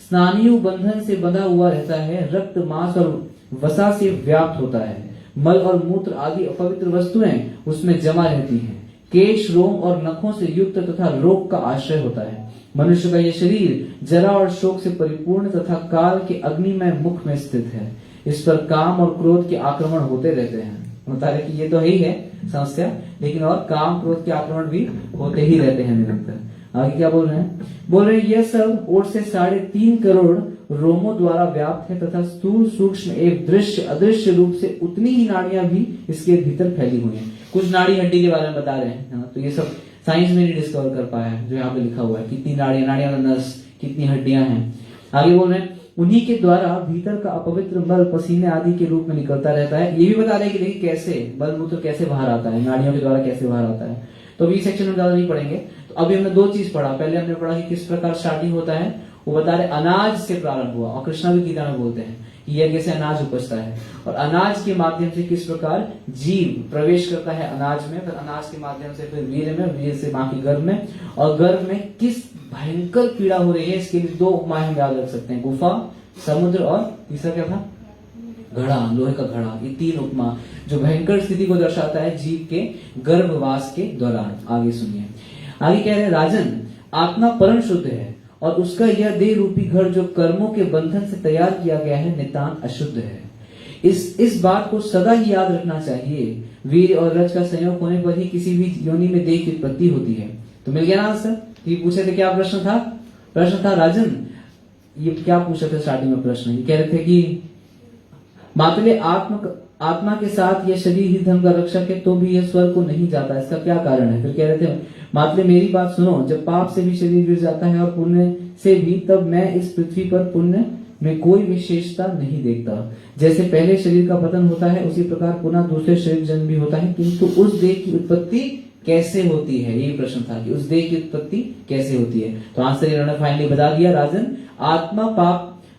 स्नायु बंधन से बंधा हुआ रहता है। रक्त, मांस और वसा से व्याप्त होता है। मल और मूत्र आदि अपवित्र वस्तुएं उसमें जमा रहती हैं। केश, रोम और नखों से युक्त तथा रोग का आश्रय होता है। मनुष्य का यह शरीर जरा और शोक से परिपूर्ण तथा काल के अग्निमय मुख में स्थित है। इस पर काम और क्रोध के आक्रमण होते रहते हैं। बता रहे कि ये तो ही है समस्या, लेकिन और काम क्रोध के आक्रमण भी होते ही रहते हैं निरंतर। आगे क्या बोल रहे हैं, बोल रहे हैं यह सब ओर से 3.5 करोड़ रोमों द्वारा व्याप्त है तथा स्थूल, सूक्ष्म एवं दृश्य अदृश्य रूप से उतनी ही नाड़ियां भी इसके भीतर फैली हुई हैं। कुछ नाड़ी हड्डी के बारे में बता रहे हैं, तो ये सब साइंस में नहीं डिस्कवर कर पाया है, जो यहाँ पे लिखा हुआ है, कितनी नाड़ियां नस, कितनी हड्डियां हैं। आगे बोल रहे हैं उन्हीं के द्वारा भीतर का अपवित्र मल पसीने आदि के रूप में निकलता रहता है। ये भी बता रहे हैं कि देखिए कैसे मल मूत्र कैसे बाहर आता है, नाड़ियों के द्वारा कैसे बाहर आता है। तो अभी सेक्शन में ज्यादा नहीं पढ़ेंगे। तो अभी हमने 2 चीज पढ़ा। पहले हमने पढ़ा कि किस प्रकार स्टार्टिंग होता है, वो बता रहे अनाज से प्रारंभ हुआ, और कृष्णा भी गीता में बोलते हैं यज्ञ से अनाज उपजता है, और अनाज के माध्यम से किस प्रकार जीव प्रवेश करता है अनाज में, फिर अनाज के माध्यम से फिर वीर्य में, वीर्य से बाकी गर्भ में, और गर्भ में किस भयंकर पीड़ा हो रही है, इसके लिए 2 उपमाएं हम याद रख सकते हैं, गुफा, समुद्र, और तीसरा क्या था, घड़ा, लोहे का घड़ा। ये 3 उपमा जो भयंकर स्थिति को दर्शाता है जीव के गर्भवास के दौरान। आगे सुनिए, आगे कह रहे हैं राजन, आत्मा परम शुद्ध है और उसका यह देह रूपी घर जो कर्मों के बंधन से तैयार किया गया है नितांत अशुद्ध है। इस बात को सदा ही याद रखना चाहिए। वीर और रज का संयोग होने पर ही किसी भी योनि में देह की उत्पत्ति होती है। तो मिल गया ना आंसर। ये पूछे थे क्या प्रश्न था, प्रश्न था राजन, ये क्या पूछे थे स्टार्टिंग में प्रश्न, ये कह रहे थे कि मातले आत्मा के साथ यह शरीर ही धर्म का रक्षक है तो भी यह स्वर्ग को नहीं जाता, इसका क्या कारण है। फिर कह रहे थे मातले मेरी बात सुनो, जब पाप से भी शरीर गिर जाता है और पुण्य से भी, तब मैं इस पृथ्वी पर पुण्य में कोई विशेषता नहीं देखता। जैसे पहले शरीर का पतन होता है उसी प्रकार पुनः दूसरे शरीर जन्म भी होता है, किंतु उस देह की उत्पत्ति कैसे होती है, यही प्रश्न था कि उस देह की उत्पत्ति कैसे होती है। तो आंसर इन्होंने फाइनली बता दिया, राजन, आत्मा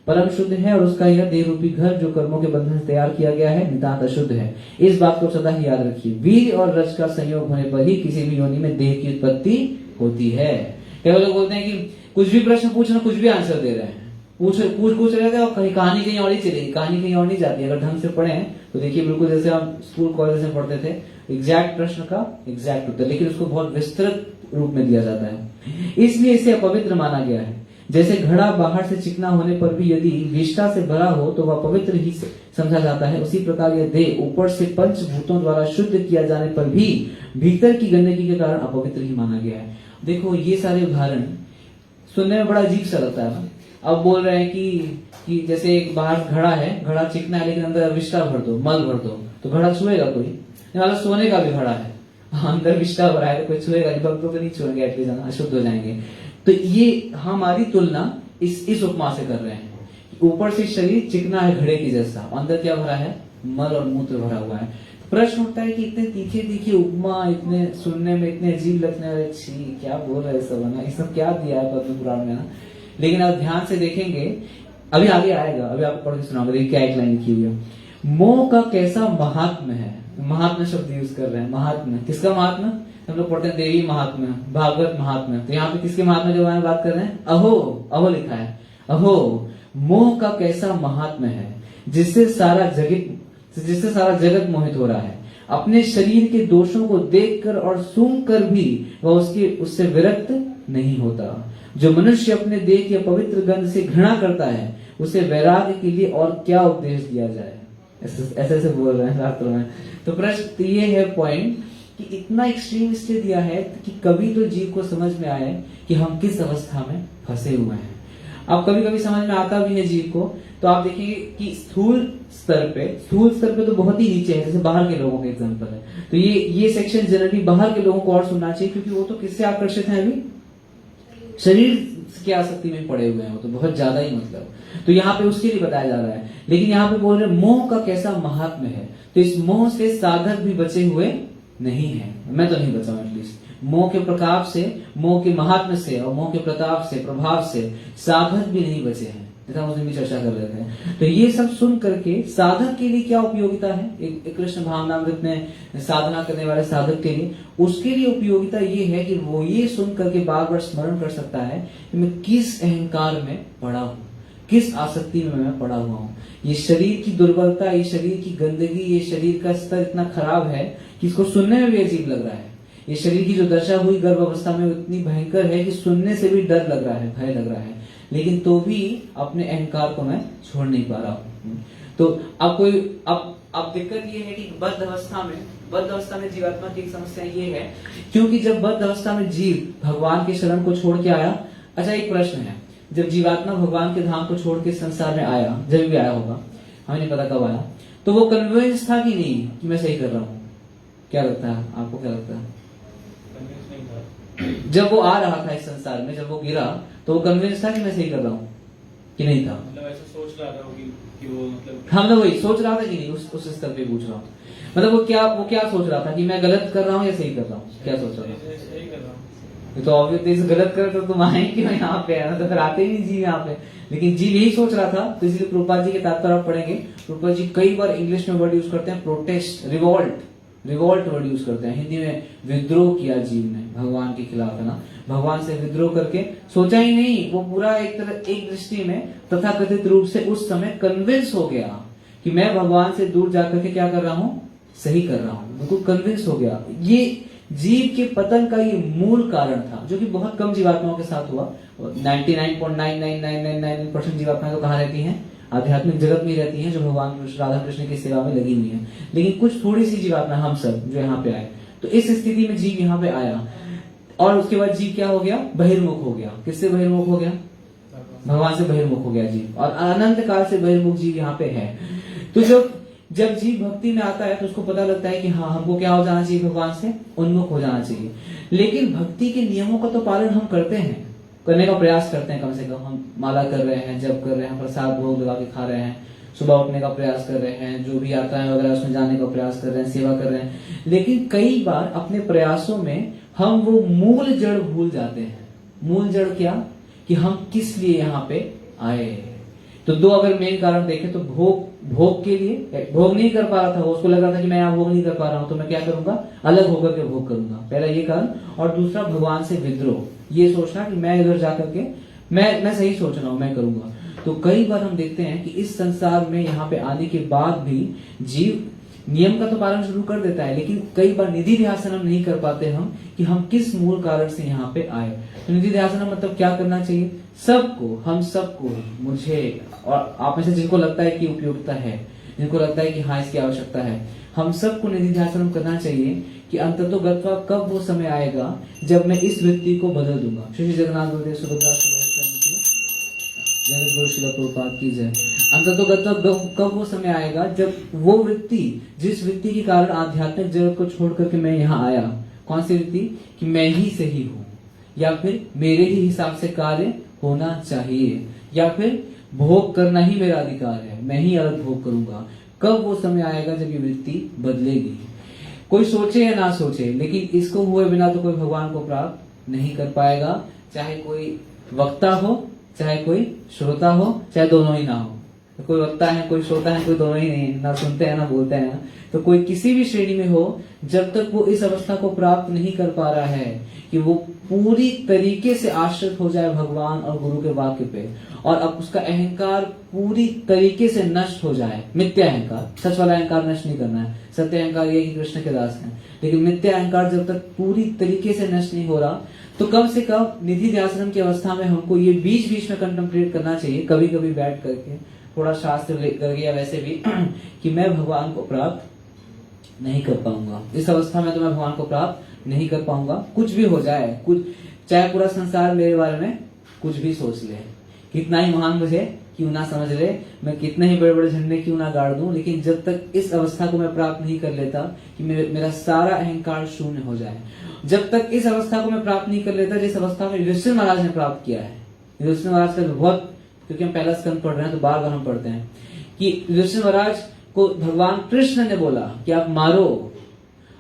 परम शुद्ध है और उसका यह देह रूपी घर जो कर्मों के बंधन से तैयार किया गया है नितांत अशुद्ध है। इस बात को सदा ही याद रखिए। वीर और रज का संयोग होने पर ही किसी भी योनि में देह की उत्पत्ति होती है। कई लोग बोलते हैं कि कुछ भी प्रश्न पूछना, कुछ भी आंसर दे रहे हैं, पूछ रहे थे और कहीं कहानी कहीं और ही चलेगी, कहानी कहीं और नहीं जाती। अगर ढंग से पढ़े तो देखिए बिल्कुल जैसे हम स्कूल कॉलेज में पढ़ते थे, एग्जैक्ट प्रश्न का एग्जैक्ट उत्तर, लेकिन उसको बहुत विस्तृत रूप में दिया जाता है। इसलिए इसे अपवित्र माना गया है। जैसे घड़ा बाहर से चिकना होने पर भी यदि विष्ठा से भरा हो तो वह पवित्र ही समझा जाता है, उसी प्रकार यह देह ऊपर से पंचभूतों द्वारा शुद्ध किया जाने पर भी भीतर की गंदगी के कारण अपवित्र ही माना गया है। देखो ये सारे उदाहरण सुनने में बड़ा अजीब सा लगता है ना। अब बोल रहे हैं कि जैसे एक बाहर घड़ा है, घड़ा चिकना है लेकिन अंदर विष्ठा भर दो, मल भर दो तो घड़ा छुएगा कोई? वाला सोने का भी घड़ा है, अंदर विष्ठा भरा है तो कोई छुएगा? भक्तों तो नहीं छुएंगे, एटलीस्ट अशुद्ध हो जाएंगे। तो ये हमारी तुलना इस उपमा से कर रहे हैं। ऊपर से शरीर चिकना है घड़े की जैसा, अंदर क्या भरा है? मल और मूत्र भरा हुआ है। प्रश्न उठता है कि इतने तीखे तीखे उपमा, इतने सुनने में इतने अजीब लगने वाले, छी क्या बोल रहे सब है ना, ये सब क्या दिया है पद्म पुराण में ना। लेकिन आप ध्यान से देखेंगे, अभी आगे आएगा, अभी आपको पढ़ के सुनाऊंगा। देखिए क्या एक लाइन लिखी हुई है, मोह का कैसा महात्म्य है। महात्म्य शब्द यूज कर रहे हैं। महात्म्य किसका महात्म्य? हम लोग पढ़ते हैं देवी महात्म्य, भागवत महात्म्य। तो यहाँ पे किसके महात्म्य के बारे में बात कर रहे हैं? अहो, अहो लिखा है, अहो मोह का कैसा महात्म्य है जिससे सारा जगत मोहित हो रहा है। अपने शरीर के दोषों को देखकर और सुनकर भी वह उससे विरक्त नहीं होता। जो मनुष्य अपने देह की अपवित्र गंध से घृणा करता है उसे वैराग्य के लिए और क्या उपदेश दिया जाए। ऐसे बोल रहे हैं शास्त्रों में। तो प्रश्न ये है पॉइंट कि इतना एक्सट्रीम इसलिए दिया है कि कभी तो जीव को समझ में आए कि हम किस अवस्था में फंसे हुए हैं। अब कभी कभी समझ में आता भी है जीव को, तो आप देखेंगे कि स्थूल स्तर पे तो बहुत ही नीचे है, जैसे बाहर के लोगों का एग्जांपल है। तो ये सेक्शन जनरली बाहर के लोगों को और सुनना चाहिए, क्योंकि वो तो किससे आकर्षित है? अभी शरीर की आसक्ति में पड़े हुए हैं, वो तो बहुत ज्यादा ही मतलब। तो यहाँ पे उसके लिए बताया जा रहा है। लेकिन यहाँ पे बोल रहे मोह का कैसा महात्म्य है। तो इस मोह से साधक भी बचे हुए नहीं है। मैं तो नहीं बचा हूं एटलीस्ट। मोह के प्रताप से, मोह के महात्म्य से और मोह के प्रताप से, प्रभाव से साधक भी नहीं बचे हैं, जैसा उस दिन भी चर्चा कर रहे थे। तो ये सब सुन करके साधक के लिए क्या उपयोगिता है? एक कृष्ण भावनामृत में साधना करने वाले साधक के लिए, उसके लिए उपयोगिता ये है कि वो ये सुन करके बार बार स्मरण कर सकता है कि मैं किस अहंकार में पड़ा हूं, किस आसक्ति में मैं पड़ा हुआ हूं। ये शरीर की दुर्बलता, ये शरीर की गंदगी, ये शरीर का स्तर इतना खराब है कि इसको सुनने में भी अजीब लग रहा है। ये शरीर की जो दशा हुई गर्भ अवस्था में इतनी भयंकर है कि सुनने से भी डर लग रहा है, भय लग रहा है। लेकिन तो भी अपने अहंकार को मैं छोड़ नहीं पा रहा हूँ। तो अब दिक्कत ये है कि बद्ध अवस्था में जीवात्मा की एक समस्या ये है, क्योंकि जब बद्ध अवस्था में जीव भगवान के शरण को छोड़ के आया। अच्छा एक प्रश्न है, जब जीवात्मा भगवान के धाम को छोड़ के संसार में आया, जब भी आया होगा, हमें नहीं पता कब आया, तो वो कन्विंस था कि नहीं कि मैं सही कर रहा हूँ? क्या लगता है आपको, क्या लगता है? जब वो आ रहा था इस संसार में, जब वो गिरा, तो वो कन्विंस था कि मैं सही कर रहा हूँ कि नहीं था? मतलब ऐसा सोच रहा था कि वो मतलब हम लोग वही सोच रहा था कि नहीं, उस स्तर पे पूछ रहा हूँ। मतलब वो क्या सोच रहा था कि मैं गलत कर रहा हूँ या सही कर रहा हूँ? क्या सोच रहा था? सही कर रहा हूँ। तो ऑब्वियसली गलत कर तो तुम आए क्यों यहाँ पे? है ना, तो फिर आते ही नहीं जीव यहाँ पे। लेकिन जीव यही सोच रहा था। तो इसलिए प्रभुपाद जी के तात्पर्य आप पढ़ेंगे, प्रभुपाद जी कई बार इंग्लिश में वर्ड यूज करते हैं प्रोटेस्ट, रिवोल्ट वर्ड यूज करते हैं। हिंदी में विद्रोह किया जीव ने भगवान के खिलाफ, है ना, भगवान से विद्रोह करके सोचा ही नहीं, वो पूरा एक दृष्टि में तथाकथित रूप से उस समय कन्विंस हो गया कि मैं भगवान से दूर जाकर के क्या कर रहा हूँ, सही कर रहा हूँ। बिल्कुल कन्विंस हो गया। ये जीव के पतन का ये मूल कारण था, जो कि बहुत कम जीवात्माओं के साथ हुआ। 99.99999% जीवात्माएं तो कहाँ रहती हैं? आध्यात्मिक जगत में रहती हैं, जो भगवान राधा कृष्ण की सेवा में लगी हुई है। लेकिन कुछ थोड़ी सी जीवात्मा, हम सब जो यहाँ पे आए, तो इस स्थिति में जीव यहाँ पे आया और उसके बाद जीव क्या हो गया? बहिर्मुख हो गया। किससे बहिर्मुख हो गया? भगवान से बहिर्मुख हो गया जीव, और अनंत काल से बहिर्मुख जीव यहाँ पे है। तो जब जीव भक्ति में आता है तो उसको पता लगता है कि हाँ, हमको क्या हो जाना चाहिए? भगवान से उन्मुख हो जाना चाहिए। लेकिन भक्ति के नियमों का तो पालन हम करते हैं, करने का प्रयास करते हैं। कम से कम हम माला कर रहे हैं, जप कर रहे हैं, प्रसाद भोग लगा के खा रहे हैं, सुबह उठने का प्रयास कर रहे हैं, जो भी आता है वगैरह उसमें जाने का प्रयास कर रहे हैं, सेवा कर रहे हैं। लेकिन कई बार अपने प्रयासों में हम वो मूल जड़ भूल जाते हैं। मूल जड़ क्या? कि हम किस लिए यहाँ पे आए, तो दो अगर मेन कारण देखें तो भोग के लिए भोग नहीं कर पा रहा था वो, उसको लग रहा था कि मैं यहाँ भोग नहीं कर पा रहा हूं तो मैं क्या करूंगा, अलग होकर के भोग करूंगा, पहला ये कारण। और दूसरा भगवान से विद्रोह, ये सोचना कि मैं इधर जाकर के मैं सही सोच रहा हूं, मैं करूंगा। तो कई बार हम देखते हैं कि इस संसार में यहाँ पे आने के बाद भी जीव नियम का तो पालन शुरू कर देता है, लेकिन कई बार निधि ध्यासनम नहीं कर पाते हम कि हम किस मूल कारण से यहाँ पे आए। तो निधि ध्यासनम मतलब क्या करना चाहिए, सबको, हम सबको, मुझे और आप में से जिनको लगता है कि उपयोगिता है, जिनको लगता है कि हाँ इसकी आवश्यकता है, हम सबको निधि ध्यासनम करना चाहिए कि अंततोगत्वा कब वो समय आएगा जब मैं इस वृत्ति को बदल दूंगा। श्री जगन्नाथ बलदेव सुभद्रा जगत गुरु श्रील प्रभुपाद की जय। अंततोगत्वा कब वो समय आएगा जब वो वृत्ति, जिस वृत्ति के कारण आध्यात्मिक जगत को छोड़ करके मैं यहाँ आया, कौन सी वृत्ति, कि मैं ही सही हूँ, या फिर मेरे ही हिसाब से कार्य होना चाहिए, या फिर भोग करना ही मेरा अधिकार है, मैं ही अलग भोग करूंगा, कब वो समय आएगा जब ये वृत्ति बदलेगी। कोई सोचे या ना सोचे, लेकिन इसको हुए बिना तो कोई भगवान को प्राप्त नहीं कर पाएगा, चाहे कोई वक्ता हो, चाहे कोई श्रोता हो, चाहे दोनों ही ना हो। तो कोई वक्ता है, कोई श्रोता है, कोई दोनों ही नहीं, ना सुनते हैं ना बोलते हैं, तो कोई किसी भी श्रेणी में हो, जब तक वो इस अवस्था को प्राप्त नहीं कर पा रहा है कि वो पूरी तरीके से आश्रित हो जाए भगवान और गुरु के वाक्य पे, और अब उसका अहंकार पूरी तरीके से नष्ट हो जाए, मिथ्या अहंकार, सच वाला अहंकार नष्ट नहीं करना है, सत्य अहंकार ये कि कृष्ण के दास हैं, लेकिन मिथ्या अहंकार जब तक पूरी तरीके से नष्ट नहीं हो रहा, तो कम से कम निधि ध्यासनम की अवस्था में हमको ये बीच बीच में कंटेम्पलेट करना चाहिए, कभी कभी बैठ करके थोड़ा शास्त्र करके या वैसे भी कि मैं भगवान को प्राप्त नहीं कर पाऊंगा, इस अवस्था में तो मैं भगवान को प्राप्त नहीं कर पाऊंगा, कुछ भी हो जाए, कुछ चाहे पूरा संसार मेरे बारे में कुछ भी सोच ले, कितना ही महान मुझे क्यों ना समझ ले, मैं कितने ही बड़े बड़े झंडे क्यों ना गाड़ दूं, लेकिन जब तक इस अवस्था को मैं प्राप्त नहीं कर लेता कि मेरा सारा अहंकार शून्य हो जाए, जब तक इस अवस्था को मैं प्राप्त नहीं कर लेता जिस अवस्था में युधिष्ठिर महाराज ने प्राप्त किया है। युधिष्ठिर महाराज का बहुत, क्योंकि हम पहला स्कंद पढ़ रहे हैं तो बार बार हम पढ़ते हैं कि युधिष्ठिर महाराज को भगवान कृष्ण ने बोला कि आप मारो।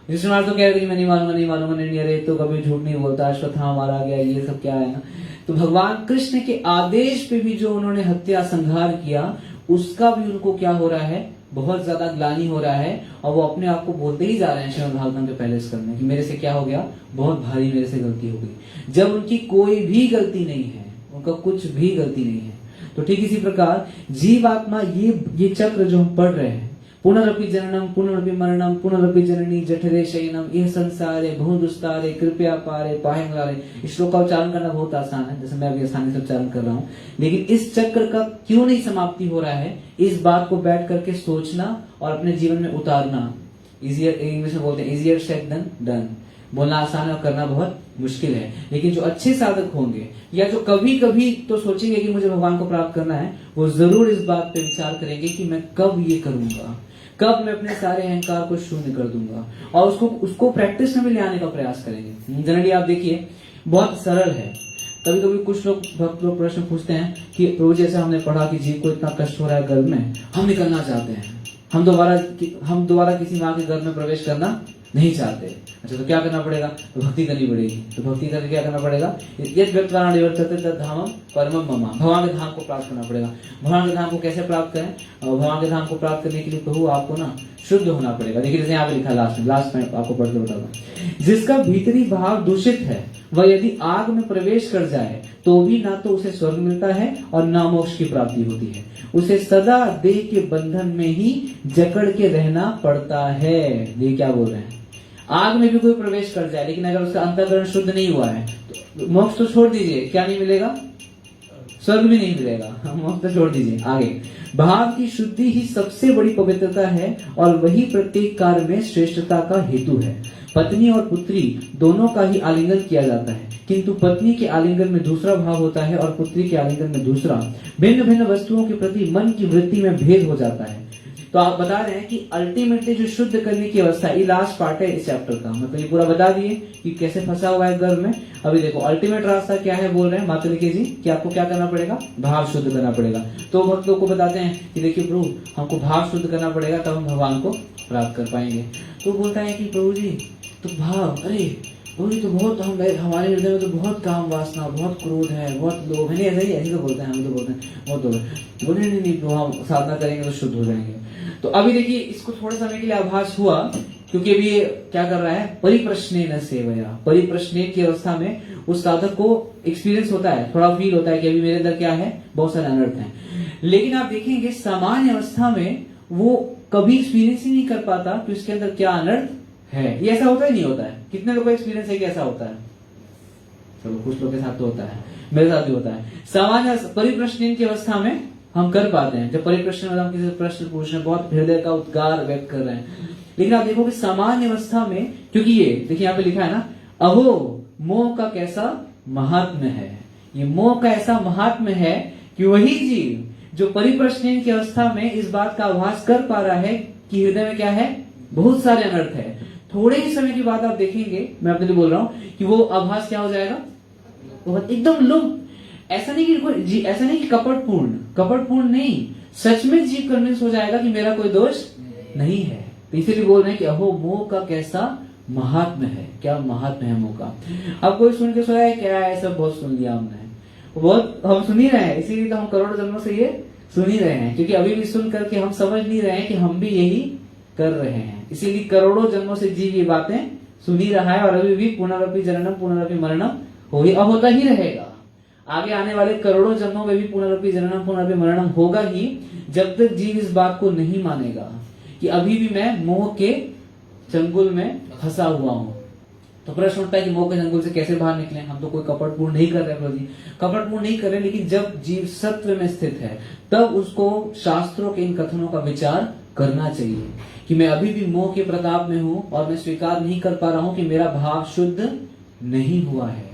युधिष्ठिर महाराज तो कह रहे थे मैं नहीं मारूंगा, नहीं, अरे तो कभी झूठ नहीं बोलता, अश्वत्थामा मारा गया, ये सब क्या है ना। तो भगवान कृष्ण के आदेश पे भी जो उन्होंने हत्या संहार किया, उसका भी उनको क्या हो रहा है, बहुत ज्यादा ग्लानि हो रहा है, और वो अपने आप को बोलते ही जा रहे हैं श्रीमद् भागवतम के पहले स्कंद में कि मेरे से क्या हो गया, बहुत भारी मेरे से गलती हो गई, जब उनकी कोई भी गलती नहीं है, उनका कुछ भी गलती नहीं है। तो ठीक इसी प्रकार जीवात्मा ये चक्र जो हम पढ़ रहे हैं, पुनरपि जननम पुनरपि मरणम पुनरपि जननी जठरे शयनम यह संसारे बहुदुस्तारे कृपया पारे पाहेंगारे। इस श्लोक का उच्चारण करना बहुत आसान है, जैसे मैं अभी आसानी से उच्चारण कर रहा हूँ, लेकिन इस चक्र का क्यों नहीं समाप्ति हो रहा है, इस बात को बैठ करके सोचना और अपने जीवन में उतारना इजियर, इंग्लिश में बोलते हैं इजियर सेड देन डन। बोलना आसान है और करना बहुत मुश्किल है, लेकिन जो अच्छे साधक होंगे या जो कभी कभी तो सोचेंगे कि मुझे भगवान को प्राप्त करना है, वो जरूर इस बात पे विचार करेंगे कि मैं कब ये करूंगा, कब मैं अपने सारे अहंकार को शून्य कर दूंगा, और उसको प्रैक्टिस में भी ले आने का प्रयास करेंगे। जनरली आप देखिए बहुत सरल है, कभी कभी कुछ लोग भक्त लोग प्रश्न पूछते हैं कि प्रभु जैसे हमने पढ़ा कि जीव को इतना कष्ट हो रहा है गर्भ में, हम निकलना चाहते हैं, हम दोबारा किसी माँ के गर्भ में प्रवेश करना नहीं चाहते। अच्छा तो क्या करना पड़ेगा, तो भक्ति करनी पड़ेगी। तो भक्ति करके क्या करना पड़ेगा, यद व्यक्तवान निवर्तते तद धामम परमम मम, भगवान के धाम को प्राप्त करना पड़ेगा। भगवान के धाम को कैसे प्राप्त करें, और भगवान के धाम को प्राप्त करने के लिए प्रभु आपको ना शुद्ध होना पड़ेगा। देखिए जैसे यहाँ पे लिखा लास्ट में आपको पढ़ के बताऊंगा, जिसका भीतरी भाव दूषित है वह यदि आग में प्रवेश कर जाए तो भी ना तो उसे स्वर्ग मिलता है और ना मोक्ष की प्राप्ति होती है, उसे सदा देह के बंधन में ही जकड़ के रहना पड़ता है। ये क्या बोल रहे हैं, आग में भी कोई प्रवेश कर जाए लेकिन अगर उसका अंतःकरण शुद्ध नहीं हुआ है तो मोक्ष तो छोड़ दीजिए, क्या नहीं मिलेगा, स्वर्ग भी नहीं मिलेगा, मोक्ष तो छोड़ दीजिए। आगे, भाव की शुद्धि ही सबसे बड़ी पवित्रता है और वही प्रत्येक कार्य में श्रेष्ठता का हेतु है। पत्नी और पुत्री दोनों का ही आलिंगन किया जाता है, किंतु पत्नी के आलिंगन में दूसरा भाव होता है और पुत्री के आलिंगन में दूसरा। भिन्न भिन्न वस्तुओं के प्रति मन की वृत्ति में भेद हो जाता है। तो आप बता रहे हैं कि अल्टीमेटली जो शुद्ध करने की अवस्था, ये लास्ट पार्ट है इस चैप्टर का, मतलब ये पूरा बता दिए कि कैसे फंसा हुआ है गर्भ में। अभी देखो अल्टीमेट रास्ता क्या है, बोल रहे हैं माता लिखे जी कि आपको क्या करना पड़ेगा, भाव शुद्ध करना पड़ेगा। तो भक्त लोग को बताते हैं कि देखिए प्रभु हमको भाव शुद्ध करना पड़ेगा तब हम भगवान को प्राप्त कर पाएंगे। तो बोलता है कि प्रभु जी तो भाव, अरे वही तो बहुत हमारे हृदय में तो बहुत काम वासना, बहुत क्रोध है, बहुत लोभ है, नहीं ऐसा ही ऐसे तो बोलते हैं, हम तो बोलते हैं बहुत लोभ है, बोले नहीं तो हम साधना करेंगे तो शुद्ध हो जाएंगे। तो अभी देखिए इसको थोड़े समय के लिए आभास हुआ, क्योंकि अभी ये क्या कर रहा है, परिप्रश्नेन सेवया, परिप्रश्नेन की अवस्था में उस साधक को एक्सपीरियंस होता है, थोड़ा फील होता है कि अभी मेरे अंदर क्या है, बहुत सारे अनर्थ हैं। लेकिन आप देखेंगे सामान्य अवस्था में वो कभी एक्सपीरियंस ही नहीं कर पाता कि उसके अंदर क्या अनर्थ है। ये ऐसा होता ही नहीं होता है। कितने लोगों का एक्सपीरियंस है कि ऐसा होता है? चलो कुछ लोग के साथ तो होता है, मेरे साथ भी होता है। सामान्य परिप्रश्न की अवस्था में हम कर पाते हैं, जब परिप्रश्न में हम किसी प्रश्न पूछ रहे हैं, बहुत हृदय का उद्गार व्यक्त कर रहे हैं। लेकिन आप देखोगे सामान्य अवस्था में, क्योंकि ये देखिए यहाँ पे लिखा है ना, अहो मोह का कैसा महात्म्य है। ये मोह का ऐसा महात्म्य है कि वही जीव जो परिप्रश्न की अवस्था में इस बात का आभास कर पा रहा है कि हृदय में क्या है, बहुत सारे अनर्थ है, थोड़े ही समय के बाद आप देखेंगे, मैं अपने लिए बोल रहा हूं, कि वो आभास क्या हो जाएगा, बहुत एकदम लुप्त। ऐसा नहीं कि कपटपूर्ण नहीं, सच में जीव कन्विंस हो जाएगा कि मेरा कोई दोष नहीं है। तो इसीलिए बोल रहे हैं कि अहो मोह का कैसा महात्म्य है। क्या महात्म्य है मोह का? अब कोई सुन के सोया है क्या, ऐसा बहुत सुन लिया हमने, बहुत हम सुन ही रहे हैं, इसीलिए तो हम करोड़ों जन्मों से ये सुन ही रहे हैं, क्योंकि अभी भी सुन करके हम समझ नहीं रहे हैं कि हम भी यही कर रहे हैं। इसीलिए करोड़ों जन्मों से जीव ये बातें सुन ही रहा है, और अभी भी पुनरपि जननम पुनरपि मरणम होता ही रहेगा। आगे आने वाले करोड़ों जन्मों में भी पुनरपि जननम पुनरपि मरणम होगा ही, जब तक जीव इस बात को नहीं मानेगा कि अभी भी मैं मोह के चंगुल में फंसा हुआ हूं। तो प्रश्न उठता है कि मोह के चंगुल से कैसे बाहर निकले। हम तो कोई कपटपूर्ण नहीं कर रहे प्रभु जी, कपटपूर्ण नहीं कर रहे, लेकिन जब जीव सत्व में स्थित है तब उसको शास्त्रों के इन कथनों का विचार करना चाहिए कि मैं अभी भी मोह के प्रताप में हूं और मैं स्वीकार नहीं कर पा रहा हूं कि मेरा भाव शुद्ध नहीं हुआ है।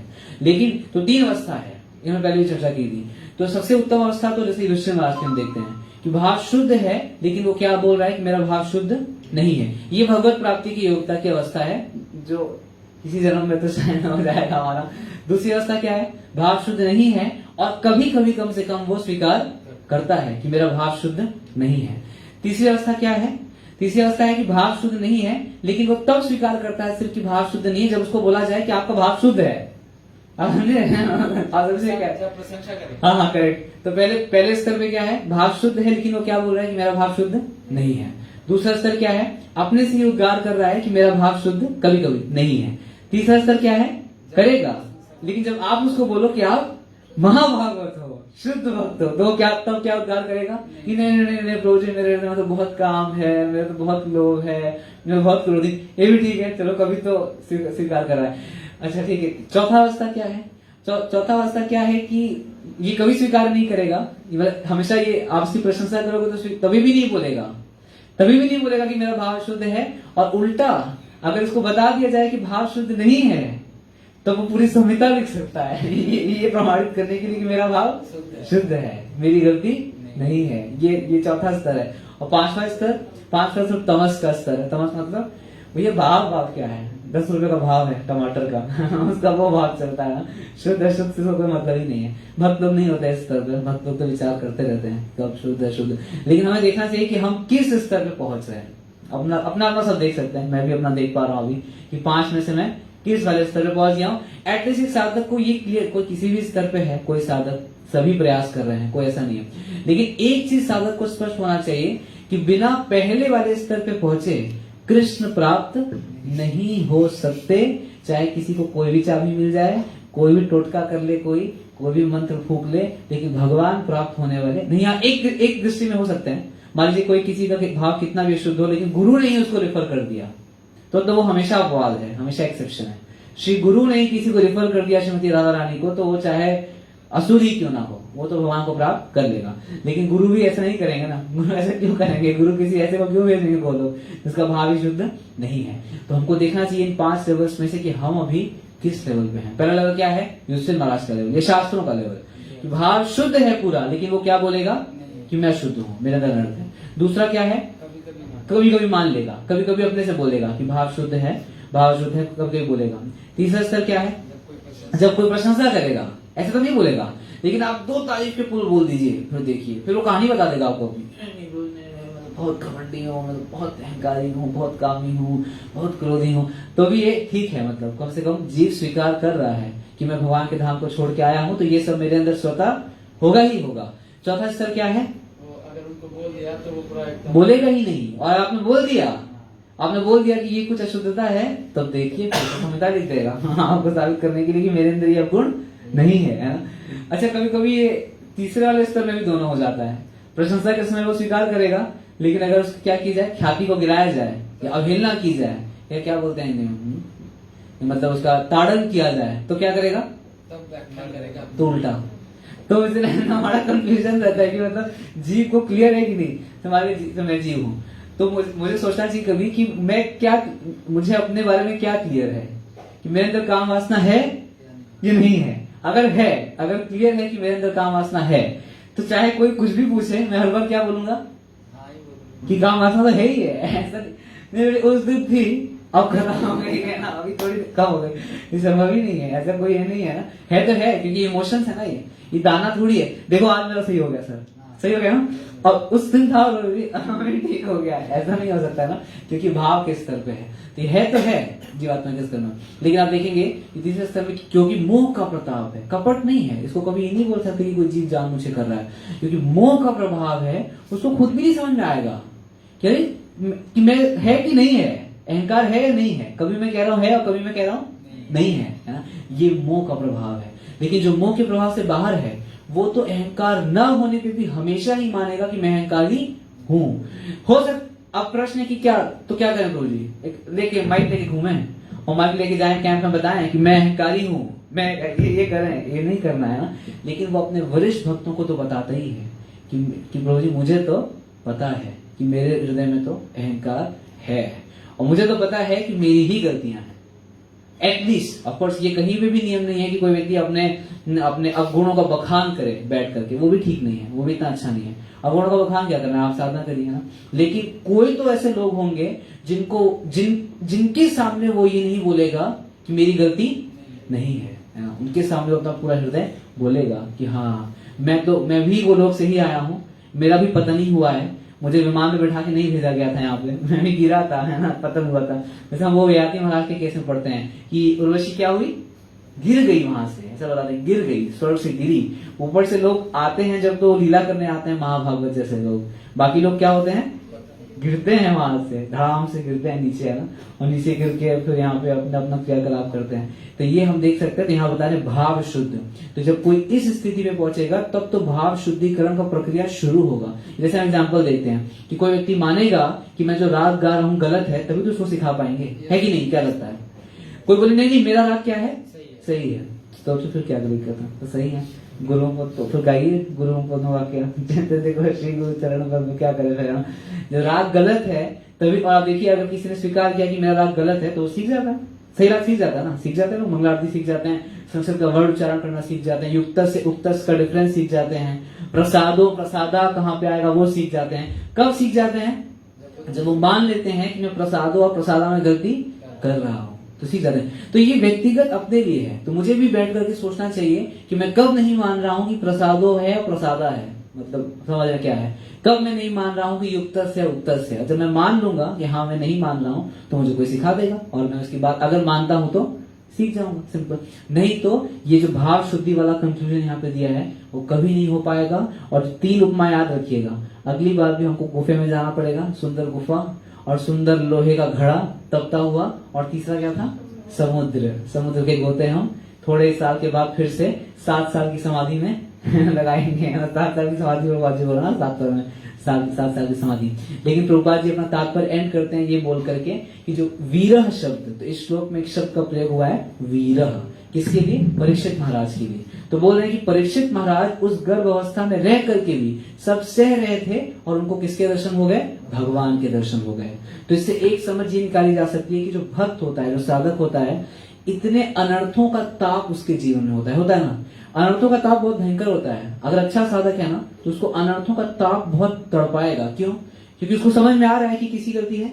लेकिन तो 3 अवस्था है, ये मैं पहले भी चर्चा की थी। तो सबसे उत्तम अवस्था तो जैसे युधिष्ठिर महाराज के हम देखते हैं कि भाव शुद्ध है, लेकिन वो क्या बोल रहा है कि मेरा भाव शुद्ध नहीं है। ये भगवत प्राप्ति की योग्यता की अवस्था है, जो इसी जन्म में तो शायद हो जाएगा हमारा। दूसरी अवस्था क्या है, भाव शुद्ध नहीं है और कभी कभी कम से कम वो स्वीकार करता है कि मेरा भाव शुद्ध नहीं है। तीसरी अवस्था क्या है, तीसरी अवस्था है कि भाव शुद्ध नहीं है, लेकिन वो तब स्वीकार करता है सिर्फ कि भाव शुद्ध नहीं है जब उसको बोला जाए कि आपका भाव शुद्ध है। प्रशंसा करें। हाँ करेक्ट। तो पहले स्तर पे क्या है, भाव शुद्ध है, लेकिन वो क्या बोल रहा है कि मेरा भाव शुद्ध नहीं है। दूसरा स्तर क्या है, अपने से ही उद्गार कर रहा है कि मेरा भाव शुद्ध कभी कभी नहीं है। तीसरा स्तर क्या है, करेगा, लेकिन जब आप उसको बोलो कि आप महाभागवत हो, शुद्ध भक्त हो, तो तब क्या उद्गार करेगा कि नहीं प्रभु जी, मेरे में तो बहुत काम है, मेरे तो बहुत लोभ है, मैं बहुत क्रोधी। ये भी ठीक है, चलो कभी तो स्वीकार कर रहा है। अच्छा ठीक है। चौथा अवस्था क्या है, चौथा अवस्था क्या है कि ये कभी स्वीकार नहीं करेगा, हमेशा ये आपसी प्रशंसा करोगे तो तभी भी नहीं बोलेगा कि मेरा भाव शुद्ध है। और उल्टा अगर इसको बता दिया जाए कि भाव शुद्ध नहीं है तो वो पूरी संहिता लिख सकता है ये प्रमाणित करने के लिए कि मेरा भाव शुद्ध है, मेरी गलती नहीं है। ये चौथा स्तर है। और पांचवा स्तर तमस का स्तर है। तमस मतलब भैया भाव क्या है, 10 रुपए का भाव है टमाटर का उसका वो भाव चलता है ना, शुद्ध अशुद्ध से कोई मतलब ही नहीं है। भक्त लोग नहीं होते इस स्तर पे, भक्त लोग तो विचार करते रहते हैं कब शुद्ध अशुद्ध। लेकिन हमें देखना चाहिए कि हम किस स्तर पे पहुंच रहे हैं। अपना सब देख सकते हैं, मैं भी अपना देख पा रहा हूँ अभी कि 5 में से मैं किस वाले स्तर पे पहुंच गया हूँ। एटलीस्ट एक साधक को ये क्लियर, कोई किसी भी स्तर पे है, कोई साधक सभी प्रयास कर रहे हैं, कोई ऐसा नहीं है, लेकिन एक चीज साधक को स्पष्ट होना चाहिए कि बिना पहले वाले स्तर पे पहुंचे कृष्ण प्राप्त नहीं हो सकते। चाहे किसी को कोई भी चाबी मिल जाए, कोई भी टोटका कर ले, कोई भी मंत्र फूक ले, लेकिन भगवान प्राप्त होने वाले नहीं। यहाँ एक दृष्टि में हो सकते हैं, मान लीजिए कोई किसी का भाव कितना भी शुद्ध हो, लेकिन गुरु ने ही उसको रेफर कर दिया तो वो हमेशा अपवाद है, हमेशा एक्सेप्शन है। श्री गुरु ने किसी को रेफर कर दिया श्रीमती राधा रानी को, तो वो चाहे असुर ही क्यों ना हो, वो तो भगवान को प्राप्त कर लेगा। लेकिन गुरु भी ऐसा नहीं करेंगे ना, गुरु ऐसा क्यों करेंगे, गुरु किसी ऐसे को क्यों भेजेंगे बोलो जिसका भाव ही शुद्ध नहीं है। तो हमको देखना चाहिए इन 5 लेवल्स में से कि हम अभी किस लेवल पे हैं। पहला लेवल क्या है, युधिष्ठिर महाराज का लेवल, ये शास्त्रों का लेवल, भाव शुद्ध है पूरा, लेकिन वो क्या बोलेगा कि मैं शुद्ध हूँ, मेरा दर्द है। दूसरा क्या है, कभी कभी मान लेगा, कभी कभी अपने से बोलेगा कि भाव शुद्ध है, कभी कभी बोलेगा। तीसरा स्तर क्या है, जब कोई प्रशंसा करेगा, ऐसा तो नहीं बोलेगा, लेकिन आप 2 तारीफ के पुल बोल दीजिए, फिर देखिए, फिर वो कहानी बता देगा आपको, बहुत घमंडी हूँ, मतलब बहुत अहंकारी हूँ, बहुत कामी हूँ, बहुत क्रोधी हूँ, तो भी ये ठीक है। मतलब कम से कम जीव स्वीकार कर रहा है कि मैं भगवान के धाम को छोड़ के आया हूँ, तो ये सब मेरे अंदर स्वतः होगा ही होगा। चौथा स्तर क्या है? अगर उनको बोल दिया तो वो पूरा एकदम बोलेगा ही नहीं। और आपने बोल दिया, आपने बोल दिया कि ये कुछ अशुद्धता है, तब देखिए क्षमता लिख देगा आपको साबित करने के लिए कि मेरे अंदर ये गुण नहीं है ना? अच्छा, कभी कभी ये तीसरे वाले स्तर में भी दोनों हो जाता है। प्रशंसा के समय वो स्वीकार करेगा, लेकिन अगर उसको क्या की जाए, ख्याति को गिराया जाए या अवहेलना की जाए, या क्या बोलते हैं हिंदी में, मतलब उसका ताड़न किया जाए, तो क्या करेगा? तब व्याख्या करेगा। तो उल्टा। तो इसलिए हमारा कंफ्यूजन रहता है कि मतलब जीव को क्लियर है कि नहीं, तुम्हारे तो मैं जीव हूँ। तो मुझे सोचना चाहिए कभी कि मैं क्या, मुझे अपने बारे में क्या क्लियर है कि मेरे अंदर काम वासना है या नहीं है। अगर है, अगर क्लियर है कि मेरे अंदर काम वासना है, तो चाहे कोई कुछ भी पूछे, मैं हर बार क्या बोलूंगा कि काम वासना तो है ही है। ऐसा नहीं, उस दिन थी, अब खत्म हो गई है ना, अभी थोड़ी कम हो गई, ये संभव ही नहीं है। ऐसा कोई है नहीं है ना, है तो है, क्योंकि इमोशंस है ना, ये दाना थोड़ी है। देखो आज मेरा सही हो गया सर, सही हो गया ना, और उस दिन था और अभी ठीक हो गया, ऐसा नहीं हो सकता ना, क्योंकि भाव के स्तर पे है। तो है जीवात्मा के स्तर में। लेकिन आप देखेंगे तीसरे स्तर में, क्योंकि मोह का प्रताप है, कपट नहीं है, इसको कभी ये नहीं बोल सकते कि कोई जीव जानबूझ के कर रहा है, क्योंकि मोह का प्रभाव है, उसको खुद भी नहीं समझ में आएगा कि मैं है कि नहीं है, अहंकार है या नहीं है। कभी मैं कह रहा हूं है और कभी मैं कह रहा हूं नहीं है ना, ये मोह का प्रभाव है। लेकिन जो मोह के प्रभाव से बाहर है, वो तो अहंकार न होने पे भी हमेशा ही मानेगा कि मैं अहंकारी हूं। हो सकता, अब प्रश्न है कि क्या, तो क्या करें प्रभु जी, लेके माइक लेके घूमे और माइक लेके जाए कैंप में बताएं कि मैं अहंकारी हूं, मैं ये करें, ये नहीं करना है ना। लेकिन वो अपने वरिष्ठ भक्तों को तो बताता ही है कि प्रभु जी मुझे तो पता है कि मेरे हृदय में तो अहंकार है, और मुझे तो पता है कि मेरी ही गलतियां हैं। एटलीस्ट ऑफ कोर्स ये कहीं पे भी नियम नहीं है कि कोई व्यक्ति अपने अवगुणों का बखान करे बैठ करके, वो भी ठीक नहीं है, वो भी इतना अच्छा नहीं है। अवगुणों का बखान क्या करना है, आप साधना करिए ना। लेकिन कोई तो ऐसे लोग होंगे जिनके सामने वो ये नहीं बोलेगा कि मेरी गलती नहीं है ना? उनके सामने वो अपना पूरा हृदय बोलेगा कि हाँ मैं भी वो लोग से ही आया हूँ, मेरा भी पतन ही हुआ है, मुझे विमान में बैठा के नहीं भेजा गया था यहाँ पे, मैं भी गिरा था, है ना, पतन हुआ था। जैसे हम वो याति महाराज के केस में पढ़ते हैं कि उर्वशी क्या हुई, गिर गई वहां से, ऐसा बताते हैं, गिर गई, स्वर्ग से गिरी। ऊपर से लोग आते हैं जब, तो लीला करने आते हैं महाभागवत जैसे लोग, बाकी लोग क्या होते हैं, गिरते हैं वहां से, धड़ाम से गिरते हैं नीचे, है ना, और नीचे गिर के फिर यहाँ पे अपना अपना क्रियाकलाप करते हैं। तो ये हम देख सकते हैं। तो यहाँ बता रहे भाव शुद्ध, तो जब कोई इस स्थिति में पहुंचेगा तब तो भाव शुद्धिकरण का प्रक्रिया शुरू होगा। जैसे हम एग्जाम्पल देखते हैं कि कोई व्यक्ति मानेगा कि मैं जो राग गा रहा हूँ गलत है, तभी तो उसको सिखा पाएंगे, है कि नहीं, क्या लगता है? कोई बोले नहीं मेरा राग क्या है, सही है, तो फिर क्या दिक्कत है, तो सही है, गुरु को तो फिर गाइए, गुरु को वाक्य देखो श्री गुरु चरण पर क्या करे फिर। जो राग गलत है तभी, और आप देखिए अगर किसी ने स्वीकार किया कि मेरा राग गलत है, तो वो सीख जाता है, सही राग सीख जाता है ना, सीख जाते हैं, मंगला आरती सीख जाते हैं, संस्कृत का वर्ड उच्चारण करना सीख जाते हैं, युक्त से उक्तस का डिफरेंस सीख जाते हैं, प्रसादा कहाँ पे आएगा वो सीख जाते हैं। कब सीख जाते हैं? जब वो मान लेते हैं कि मैं प्रसादो और प्रसादा में गलती कर रहा हूँ, तो सीख जाते हैं। तो ये व्यक्तिगत अपने लिए है, तो मुझे भी बैठ करके सोचना चाहिए कि मैं कब नहीं मान रहा हूँ कि प्रसादो है और प्रसादा है, मतलब समझ क्या है, कब मैं नहीं मान रहा हूँ कि युक्तस है उक्तस है। जब मैं मान लूंगा कि हाँ मैं नहीं मान रहा हूँ, तो मुझे कोई सिखा देगा, और मैं उसकी बात अगर मानता हूँ तो सीख जाऊंगा, सिंपल। नहीं तो ये जो भाव शुद्धि वाला कंक्लूजन यहाँ पे दिया है वो कभी नहीं हो पाएगा। और 3 उपमा याद रखिएगा, अगली बार भी हमको गुफे में जाना पड़ेगा, सुंदर गुफा और सुंदर लोहे का घड़ा तपता हुआ, और तीसरा क्या था, समुद्र के गोते हम थोड़े साल के बाद फिर से 7 साल की समाधि में लगाएंगे। 7 साल की समाधि में बाजी बोला ना, 7 साल की समाधि। लेकिन प्रभुपाद जी अपना तात्पर्य एंड करते हैं ये बोल करके कि जो वीरह शब्द, तो इस श्लोक में एक शब्द का प्रयोग हुआ है वीरह, किसके लिए, परीक्षित महाराज के लिए। तो बोल रहे हैं कि परीक्षित महाराज उस गर्भ अवस्था में रह करके भी सब सह रहे थे, और उनको किसके दर्शन हो गए, भगवान के दर्शन हो गए। तो इससे एक समझ ये निकाली जा सकती है कि जो भक्त होता है, जो साधक होता है, इतने अनर्थों का ताप उसके जीवन में होता है ना, अनर्थों का ताप बहुत भयंकर होता है। अगर अच्छा साधक है ना, तो उसको अनर्थों का ताप बहुत तड़पाएगा। क्यों? क्योंकि उसको समझ में आ रहा है कि किसी गलती है,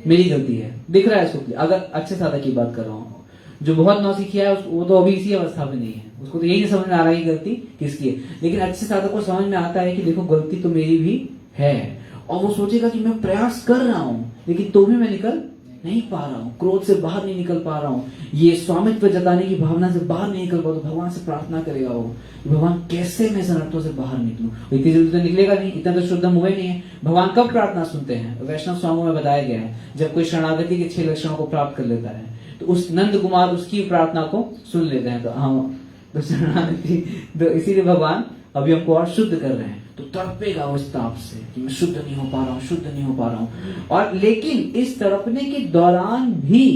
मेरी गलती है, दिख रहा है उसको। अगर अच्छे साधक की बात कर रहा हूँ, जो बहुत नौसिखिया है वो तो अभी इसी अवस्था में नहीं है, उसको तो यही नहीं समझ में आ रहा है कि गलती किसकी है। लेकिन अच्छे साधक को समझ में आता है कि देखो गलती तो मेरी भी है, और वो सोचेगा कि मैं प्रयास कर रहा हूं लेकिन तो भी मैं निकल नहीं पा रहा हूं, क्रोध से बाहर नहीं निकल पा रहा हूं, ये स्वामित्व जताने की भावना से बाहर नहीं निकल पा, तो भगवान से प्रार्थना करेगा वो, भगवान कैसे मैं अनर्थों से बाहर निकलूं। इतनी जल्दी तो निकलेगा नहीं, इतना तो शुद्ध हुए नहीं है। भगवान कब प्रार्थना सुनते हैं? वैष्णव स्वांगों में बताया गया है, जब कोई शरणागति के 6 लक्षणों को प्राप्त कर लेता है तो उस नंद कुमार उसकी प्रार्थना को सुन लेते हैं। तो हम तो शरणागति, तो इसीलिए भगवान अभी हमको और शुद्ध कर रहे हैं। तो तड़पेगा उस ताप से कि मैं शुद्ध नहीं हो पा रहा हूं, शुद्ध नहीं हो पा रहा हूं। और लेकिन इस तड़पने के दौरान भी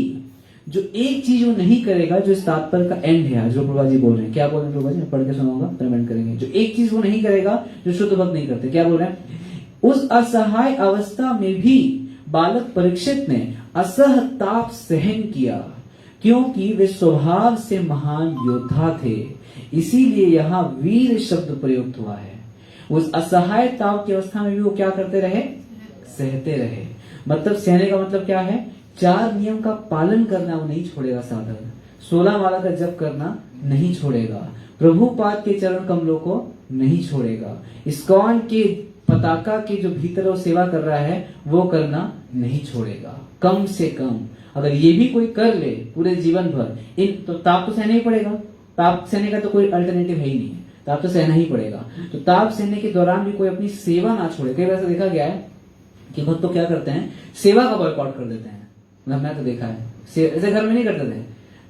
जो एक चीज वो नहीं करेगा, जो इस तात्पर्य का एंड है, जो प्रभा जी बोल रहे हैं, क्या बोल रहे हैं प्रभा जी? पढ़ के सुनाऊंगा, पेमेंट करेंगे। जो एक चीज वो नहीं करेगा जो शुद्ध भक्त नहीं करते, क्या बोल रहे हैं? उस असहाय अवस्था में भी बालक परीक्षित ने असह ताप सहन किया, क्योंकि वे स्वभाव से महान योद्धा थे, इसीलिए यहाँ वीर शब्द प्रयुक्त हुआ है। उस असहाय ताप की अवस्था में भी वो क्या करते रहे? सहते रहे। मतलब सहने का मतलब क्या है? 4 नियम का पालन करना वो नहीं छोड़ेगा साधक, 16 माला का जप करना नहीं छोड़ेगा, प्रभुपाद के चरण कमलों को नहीं छोड़ेगा, इस्कॉन के पताका के जो भीतर वो सेवा कर रहा है वो करना नहीं छोड़ेगा। कम से कम अगर ये भी कोई कर ले पूरे जीवन भर, इन तो ताप तो सहना ही पड़ेगा। ताप सहने का तो कोई अल्टरनेटिव है ही नहीं है, ताप तो सहना ही पड़ेगा। तो ताप सहने के दौरान भी कोई अपनी सेवा ना छोड़े। कई बार ऐसा देखा गया है कि भक्त तो क्या करते हैं, सेवा का बॉयकॉट कर देते हैं। मतलब मैं तो देखा है, ऐसे घर में नहीं करते थे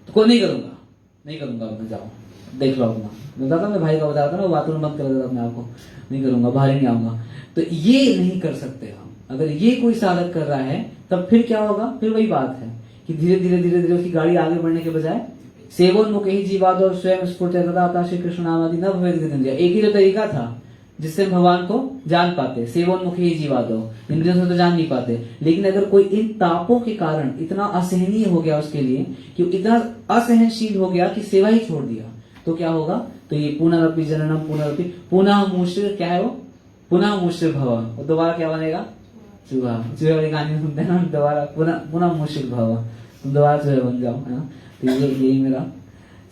तो कोई नहीं करूंगा, नहीं करूंगा, मैं जाऊँ देख लो अपना, बताता मैं भाई का बता रहा था ना, बाथरूम बंद कर देता अपने आप को, नहीं करूंगा, बाहर ही नहीं आऊंगा। तो ये नहीं कर सकते हम। अगर ये कोई साधक कर रहा है तब फिर क्या होगा? फिर वही बात है कि धीरे धीरे धीरे धीरे उसकी गाड़ी आगे बढ़ने के बजाय सेवोन्मुख ही जीवाद और स्वयं स्फूर्त श्री कृष्ण नाम आदि न भवेद गतिंद्रिया। एक ही जो तरीका था जिससे भगवान को जान पाते, सेवोन्मुख ही जीवाद, इंद्रियों से तो जान नहीं पाते। लेकिन अगर कोई इन तापों के कारण इतना असहनीय हो गया उसके लिए कि इतना असहनशील हो गया कि सेवा ही छोड़ दिया, तो क्या होगा? तो ये पुनरपि जननम पुनरपि पुनः मूष्य, क्या है वो? पुनः मूष्य भव, वो दोबारा क्या बनेगा? चूहा। चूहे वाली कहानी सुनते हैं ना, दोबारा पुनः मूष्य भव, तुम दोबारा चूहे बन जाओ, है ना। तो यही मेरा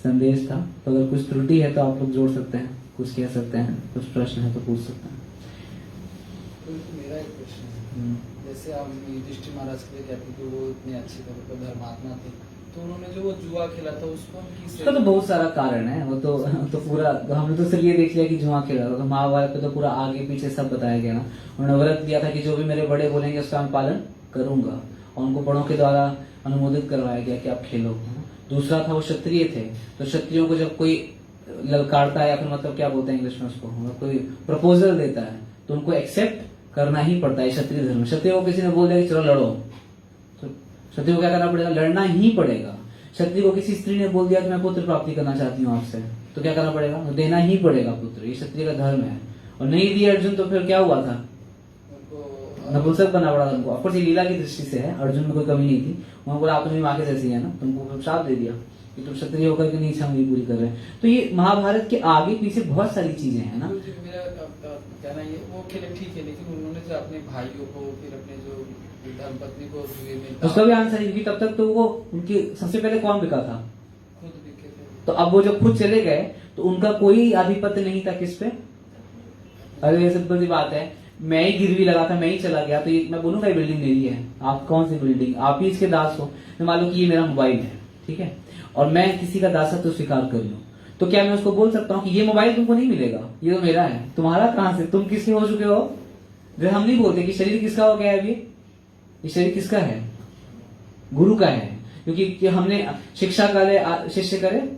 संदेश था। तो अगर कुछ त्रुटि है तो आप लोग जोड़ सकते हैं, कुछ कह सकते हैं, कुछ प्रश्न है तो पूछ सकते हैं। तो मेरा एक प्रश्न है, जैसे आप युधिष्ठिर महाराज के लिए कहते कि वो इतने अच्छे धर्मात्मा थे, तो उन्होंने जो वो जुआ खेला था उसको उसका तो बहुत सारा कारण है। वो तो पूरा हमने तो सिर्फ ये देख लिया कि जुआ खेला था। तो महाभारत पे तो पूरा आगे पीछे सब बताया गया ना। उन्होंने व्रत दिया था कि जो भी मेरे बड़े बोलेंगे उसका मैं पालन करूंगा, और उनको बड़ों के द्वारा अनुमोदित करवाया गया कि आप खेलो। दूसरा था वो क्षत्रिय थे, तो क्षत्रियों को जब कोई ललकारता है या फिर मतलब क्या बोलते हैं इंग्लिश में उसको, कोई प्रपोजल देता है तो उनको एक्सेप्ट करना ही पड़ता है क्षत्रिय धर्म। क्षत्रिय को किसी ने बोल दिया कि चलो लड़ो, तो क्षत्रिय को क्या करना पड़ेगा? लड़ना ही पड़ेगा। क्षत्रिय को किसी स्त्री ने बोल दिया कि मैं पुत्र प्राप्ति करना चाहती हूँ आपसे, तो क्या करना पड़ेगा? देना ही पड़ेगा पुत्र, ये क्षत्रिय का धर्म है। और नहीं दिया अर्जुन तो फिर क्या हुआ था? नपुंसक बना पड़ा था उनको। ऑफकोर्स ये लीला की दृष्टि से है, अर्जुन में कोई कमी नहीं थी। उन्होंने बोला आप तो मेरी माँ के जैसी है ना, तुमको श्राप दे दिया कि तुम क्षत्रिय होकर के नहीं इच्छा मेरी पूरी कर रहे हैं। तो ये महाभारत के आगे पीछे बहुत सारी चीजें हैं ना। मेरा कहना ये वो खेले ठीक है, लेकिन उन्होंने जो अपने भाइयों को फिर अपने जो धर्मपत्नी को उसका भी आंसर है, क्योंकि तब तक तो वो उनकी सबसे पहले कौन बिका था? खुद बिके थे। तो अब वो जब खुद चले गए तो उनका कोई आधिपत्य नहीं था किस पे? अरे सिंपल सी बात है, मैं ही गिरवी लगा था, मैं ही चला गया तो ये मैं बोलूंगा ये बिल्डिंग मेरी है। आप कौन सी बिल्डिंग? आप ही इसके दास हो। मैं मान लो कि ये मेरा मोबाइल है, ठीक है, और मैं किसी का दासत्व स्वीकार कर लूं, तो क्या मैं उसको बोल सकता हूँ कि ये मोबाइल तुमको नहीं मिलेगा, ये तो मेरा है? तुम्हारा कहां से? तुम किसके हो चुके हो? जो हम नहीं बोलते कि शरीर किसका हो गया है अभी? ये शरीर किसका है? गुरु का है। क्योंकि हमने शिक्षा काले शिष्य करे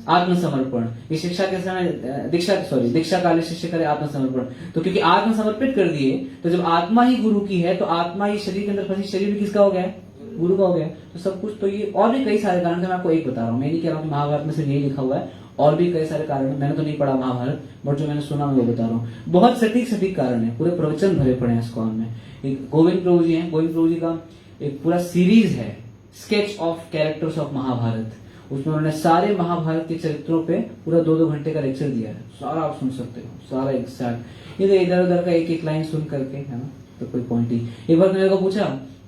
आत्मसमर्पण, ये शिक्षा के समय दीक्षा काले शिष्य करे आत्मसमर्पण। तो क्योंकि आत्मसमर्पित कर दिए, तो जब आत्मा ही गुरु की है तो आत्मा ही शरीर के अंदर फंसी, शरीर भी किसका हो गया है? गुरु का हो गया। तो सब कुछ, तो ये और भी कई सारे कारण थे, मैं आपको एक बता रहा हूँ। मैं नहीं कह रहा हूँ कि महाभारत में सिर्फ यही लिखा हुआ है, और भी कई सारे कारण। मैंने तो नहीं पढ़ा महाभारत, बट जो मैंने सुना मैं वो बता रहा हूँ। बहुत सटीक कारण है, पूरे प्रवचन भरे पड़े हैं इस्कॉन में। एक गोविंद प्रभु जी हैं, गोविंद प्रभु जी का एक पूरा सीरीज है, sketch of characters of Mahabharata. उसमें उन्होंने सारे महाभारत के चरित्रों पे पूरा 2-2 घंटे का लेक्चर दिया है। सारा आप सुन सकते हो, सारा एग्जैक्ट। ये इधर उधर का एक लाइन सुन करके, है ना, तो कोई पॉइंट ही। एक बार मेरे को पूछा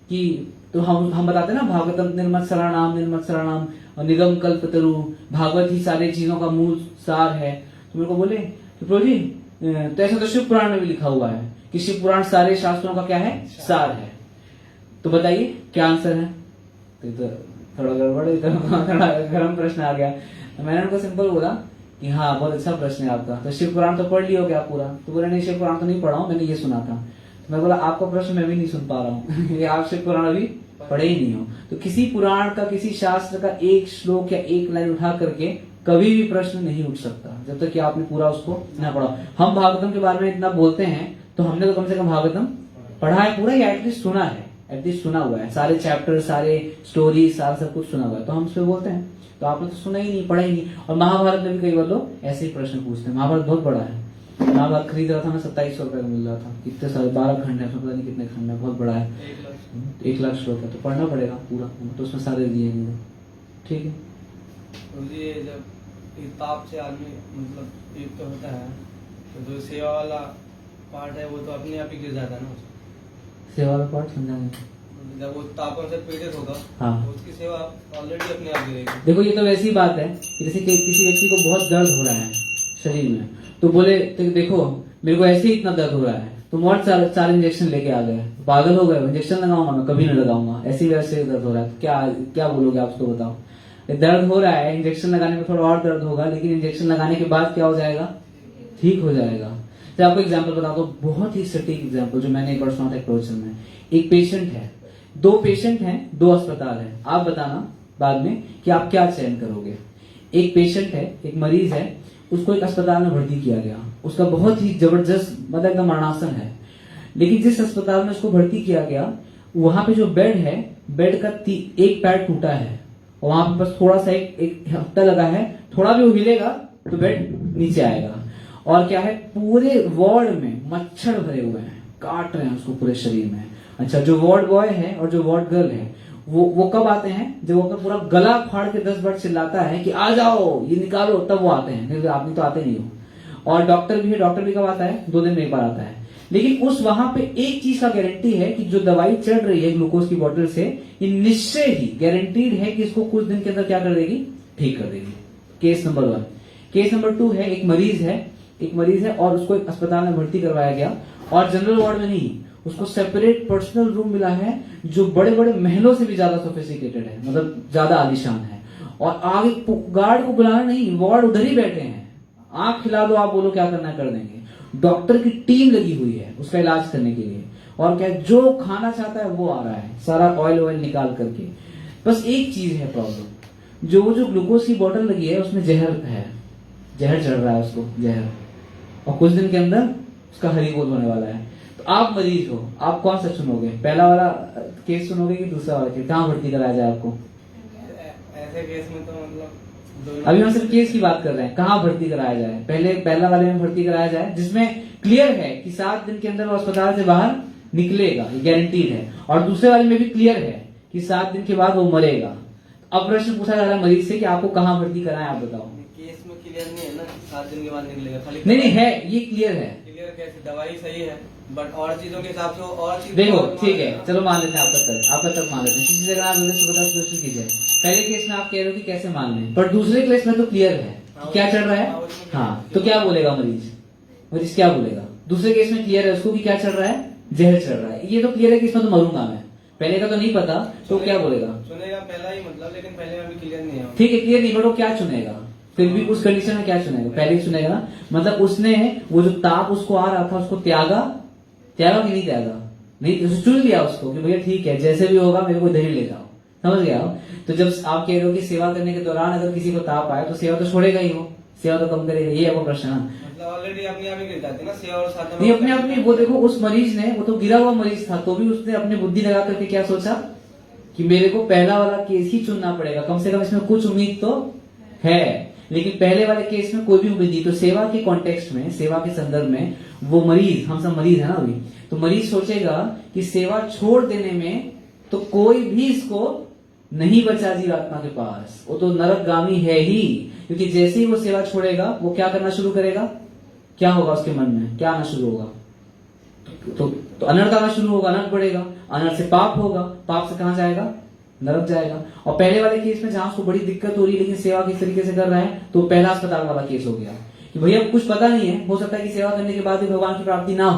कि तो हम बताते ना भागवतम निर्मत्सराणाम और निगम कल्पतरु, भागवत ही सारी चीजों का मूल सार है। तो मेरे को बोले कि प्रभु जी तो ऐसा तो शिव पुराण में भी लिखा हुआ है कि शिव पुराण सारे शास्त्रों का क्या है, सार है। तो बताइए क्या आंसर है? तो थोड़ा गड़बड़ है, थोड़ा गर्म प्रश्न आ गया। मैंने उनको सिंपल बोला कि हाँ बहुत अच्छा प्रश्न है आपका, तो शिव पुराण तो पढ़ लियो क्या पूरा? तो बोला नहीं शिव पुराण तो नहीं पढ़ा हूँ, मैंने ये सुना था। तो मैं बोला आपका प्रश्न मैं भी नहीं सुन पा रहा हूँ ये आप शिव पुराण अभी पढ़े ही नहीं हो। तो किसी पुराण का, किसी शास्त्र का एक श्लोक या एक लाइन उठा करके कभी भी प्रश्न नहीं उठ सकता जब तक कि आपने पूरा उसको न पढ़ा। हम भागवतम के बारे में इतना बोलते हैं तो हमने तो कम से कम भागवतम पढ़ा है पूरा, या एटलीस्ट सुना है, एटलीस्ट सुना हुआ है, सारे चैप्टर, सारे स्टोरी, सारा सब कुछ सुना हुआ है, तो हम उस पर बोलते हैं। तो आपने तो सुना ही नहीं, पढ़ा ही नहीं। और महाभारत में भी कई बार लोग ऐसे ही प्रश्न पूछते हैं। महाभारत बहुत बड़ा है, महाभारत खरीद रहा था मैं 2700 रुपए का मिल रहा था, कितने सारे 12 खंड है, पता नहीं कितने खंड है, बहुत बड़ा है, 1 लाख श्लोक है, तो पढ़ना पड़ेगा पूरा, तो उसमें सारे दिए नहीं। ठीक है, तो ये जब ताप से आदमी मतलब एक तो होता है, तो जो सेवा वाला पार्ट है वो तो अपने आप ही गिर जाता है ना उसका। सेवा का पार्ट समझाएंगे। जब वो तापों से पीड़ित होगा हाँ। तो उसकी सेवा ऑलरेडी अपने आप गिरेगी। देखो ये तो वैसी बात है कि जैसे किसी व्यक्ति को बहुत दर्द हो रहा है शरीर में, तो बोले तो देखो मेरे को ऐसे ही इतना दर्द हो रहा है, तो बहुत चार इंजेक्शन लेके आ गए, पागल हो गए, इंजेक्शन लगाऊंगा मैं, कभी नहीं लगाऊंगा, ऐसी वजह से दर्द हो रहा है, तो क्या बोलोगे आप उसको? बताओ, दर्द हो रहा है, इंजेक्शन लगाने में थोड़ा और दर्द होगा, लेकिन इंजेक्शन लगाने के बाद क्या हो जाएगा? ठीक हो जाएगा। तो आपको एग्जाम्पल बता दो, बहुत ही सटीक एग्जाम्पल जो मैंने एक बार सुना था एक प्रवचन में। एक पेशेंट है, 2 पेशेंट हैं, 2 अस्पताल है, आप बताना बाद में कि आप क्या चयन करोगे। एक पेशेंट है, एक मरीज है, उसको एक अस्पताल में भर्ती किया गया, उसका बहुत ही जबरदस्त मतलब एकदम मरणासन है, लेकिन जिस अस्पताल में उसको भर्ती किया गया वहां पे जो बेड है, बेड का एक पैर टूटा है, और वहां पे बस थोड़ा सा एक हफ्ता लगा है, थोड़ा भी वो हिलेगा तो बेड नीचे आएगा। और क्या है, पूरे वार्ड में मच्छर भरे हुए हैं, काट रहे हैं उसको पूरे शरीर में। अच्छा, जो वार्ड बॉय है और जो वार्ड गर्ल है वो कब आते हैं? जब वो अपना पूरा गला फाड़ के 10 बार चिल्लाता है कि आ जाओ ये निकालो, तब वो आते हैं, नहीं तो आप नहीं तो आते नहीं हो। और डॉक्टर भी है, डॉक्टर भी कब आता है? 2 दिन में एक बार आता है। लेकिन उस वहां पे एक चीज का गारंटी है कि जो दवाई चढ़ रही है ग्लूकोज की बोतल से, ये निश्चय ही गारंटीड है कि इसको कुछ दिन के अंदर क्या कर देगी? ठीक कर देगी। Case number 1। केस नंबर 2 है, एक मरीज है और उसको एक अस्पताल में भर्ती करवाया गया, और जनरल वार्ड में नहीं, उसको सेपरेट पर्सनल रूम मिला है जो बड़े बड़े महलों से भी ज्यादा सोफिस्टिकेटेड है, मतलब ज्यादा आलीशान है। और आगे गार्ड को बुलाना नहीं, वार्ड उधर ही बैठे हैं, आंख खिला दो, आप बोलो क्या करना है कर देंगे। डॉक्टर की टीम लगी हुई है उसका इलाज करने के लिए, और क्या जो खाना चाहता है वो आ रहा है, सारा ऑयल निकाल करके। बस एक चीज है प्रॉब्लम, जो ग्लूकोज की बोतल लगी है उसमें जहर है, जहर चढ़ रहा है उसको, जहर, और कुछ दिन के अंदर उसका हरी बोल होने वाला है। तो आप मरीज हो, आप कौन सा चुनोगे? पहला वाला केस सुनोगे कि दूसरा वाला केस? कहाँ भर्ती कराया जाए आपको? ऐसे केस में तो मतलब अभी हम सिर्फ केस की बात कर रहे हैं, कहाँ भर्ती कराया जाए? पहला वाले में भर्ती कराया जाए जिसमें क्लियर है कि 7 दिन के अंदर वो अस्पताल से बाहर निकलेगा, गारंटीड है, और दूसरे वाले में भी क्लियर है कि 7 दिन के बाद वो मरेगा। अब प्रश्न पूछा जा रहा है मरीज से कि आपको कहाँ भर्ती कराएं, आप बताओ। केस में क्लियर नहीं है ना, 7 दिन के बाद निकलेगा, खाली नहीं है, ये क्लियर है। क्लियर कैसे? दवाई सही है बट और चीजों के हिसाब से और चीज देखो ठीक है, चलो मान लेते हैं आपका तर्क मान लेते हैं, किसी जगह आप मुझे 50 कीजिए। पहले केस में आप कह रहे हो कि कैसे मान लें, पर दूसरे केस में तो क्लियर है कि क्या चल रहा है। हाँ, तो क्या बोलेगा मरीज क्या बोलेगा? दूसरे केस में क्लियर है उसको कि क्या चल रहा है, जहर चल रहा है। ये तो क्लियर है कि इसमें तो मरूंगा मैं, पहले का तो नहीं पता, तो क्या बोलेगा? सुनेगा पहला ही मतलब, लेकिन पहले में भी क्लियर नहीं है। ठीक है, क्लियर नहीं, बट वो क्या चुनेगा? फिर भी उस कंडीशन में क्या चुनेगा? पहले ही चुनेगा ना, मतलब उसने वो जो ताप उसको आ रहा था उसको त्यागा कि नहीं त्यागा? नहीं, चुन लिया उसको कि भैया ठीक है जैसे भी होगा मेरे को इधर ही ले जाओ, समझ गया? तो जब आप कह रहे हो कि सेवा करने के दौरान अगर किसी को ताप आए तो सेवा तो छोड़ेगा ही, वो सेवा तो कम करेगा, ये है वो प्रश्न। मतलब ऑलरेडी अपने आप ही गिर जाती है ना सेवा और साधना। नहीं, अपने आप में वो देखो, उस मरीज ने, वो तो गिरा हुआ मरीज था, तो भी उसने अपनी बुद्धि लगा करके क्या सोचा कि मेरे को पहला वाला केस ही चुनना पड़ेगा, कम से कम इसमें कुछ उम्मीद तो है। लेकिन पहले वाले केस में कोई भी उम्मीद नहीं। तो सेवा के कॉन्टेक्स्ट में, सेवा के संदर्भ में वो मरीज, हम सब मरीज है ना अभी, तो मरीज सोचेगा कि सेवा छोड़ देने में तो कोई भी इसको नहीं बचा जीवात्मा के पास, वो तो नरकगामी है ही, क्योंकि जैसे ही वो सेवा छोड़ेगा वो क्या करना शुरू करेगा? क्या होगा उसके मन में? क्या आना शुरू होगा? तो अनर्थ आना शुरू होगा, अनर्थ बढ़ेगा, अनर्थ से पाप होगा, पाप से कहां जाएगा? नरक जाएगा। और पहले वाले केस में जहां उसको बड़ी दिक्कत हो रही है लेकिन सेवा किस तरीके से कर रहा है, तो पहला अस्पताल वाला केस हो गया, कि भैया कुछ पता नहीं है, हो सकता है कि सेवा करने के बाद भी भगवान की प्राप्ति ना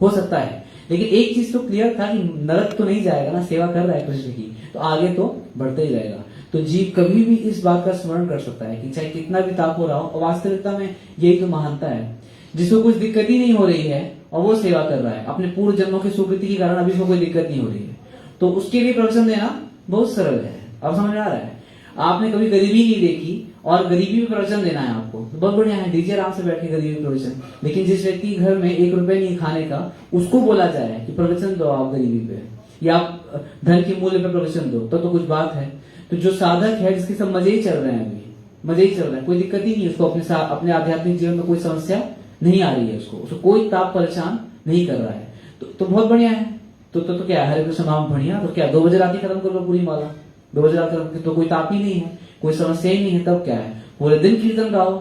हो सकता है, लेकिन एक चीज तो क्लियर था कि नरक तो नहीं जाएगा ना, सेवा कर रहा है कृष्ण की, तो आगे तो बढ़ते ही जाएगा। तो जीव कभी भी इस बात का स्मरण कर सकता है कि चाहे कितना भी ताप हो रहा हो, और वास्तविकता में यही तो महानता है। जिसको कुछ दिक्कत ही नहीं हो रही है और वो सेवा कर रहा है, अपने पूर्व जन्मों की सुकृति के कारण अभी उसको कोई दिक्कत नहीं हो रही है, तो उसके लिए प्रवचन देना बहुत सरल है। अब समझ में आ रहा है? आपने कभी गरीबी नहीं देखी और गरीबी में प्रवचन देना है आपको, तो बहुत बढ़िया है, दीजिए आराम से बैठ के गरीबी प्रवचन। लेकिन जिस व्यक्ति के घर में 1 रुपए नहीं खाने का, उसको बोला जाए कि प्रवचन दो आप गरीबी पे, या आप धन के मूल्य पे प्रवचन दो, तो कुछ बात है। तो जो साधक है, जिसके सब मजे ही चल रहे हैं, अभी मजे ही चल रहे हैं, कोई दिक्कत ही नहीं, उसको अपने आध्यात्मिक जीवन में कोई समस्या नहीं आ रही है, उसको कोई ताप परेशान नहीं कर रहा है, तो बहुत बढ़िया है। तो क्या है, हरे कृष्ण नाम बढ़िया, तो क्या 2 बजे रात ही खत्म कर लो पूरी माला, 2 बजे रात खत्म, तो कोई ताप ही नहीं है, कोई समस्या ही नहीं है, तब क्या है, पूरे दिन कीर्तन गाओ।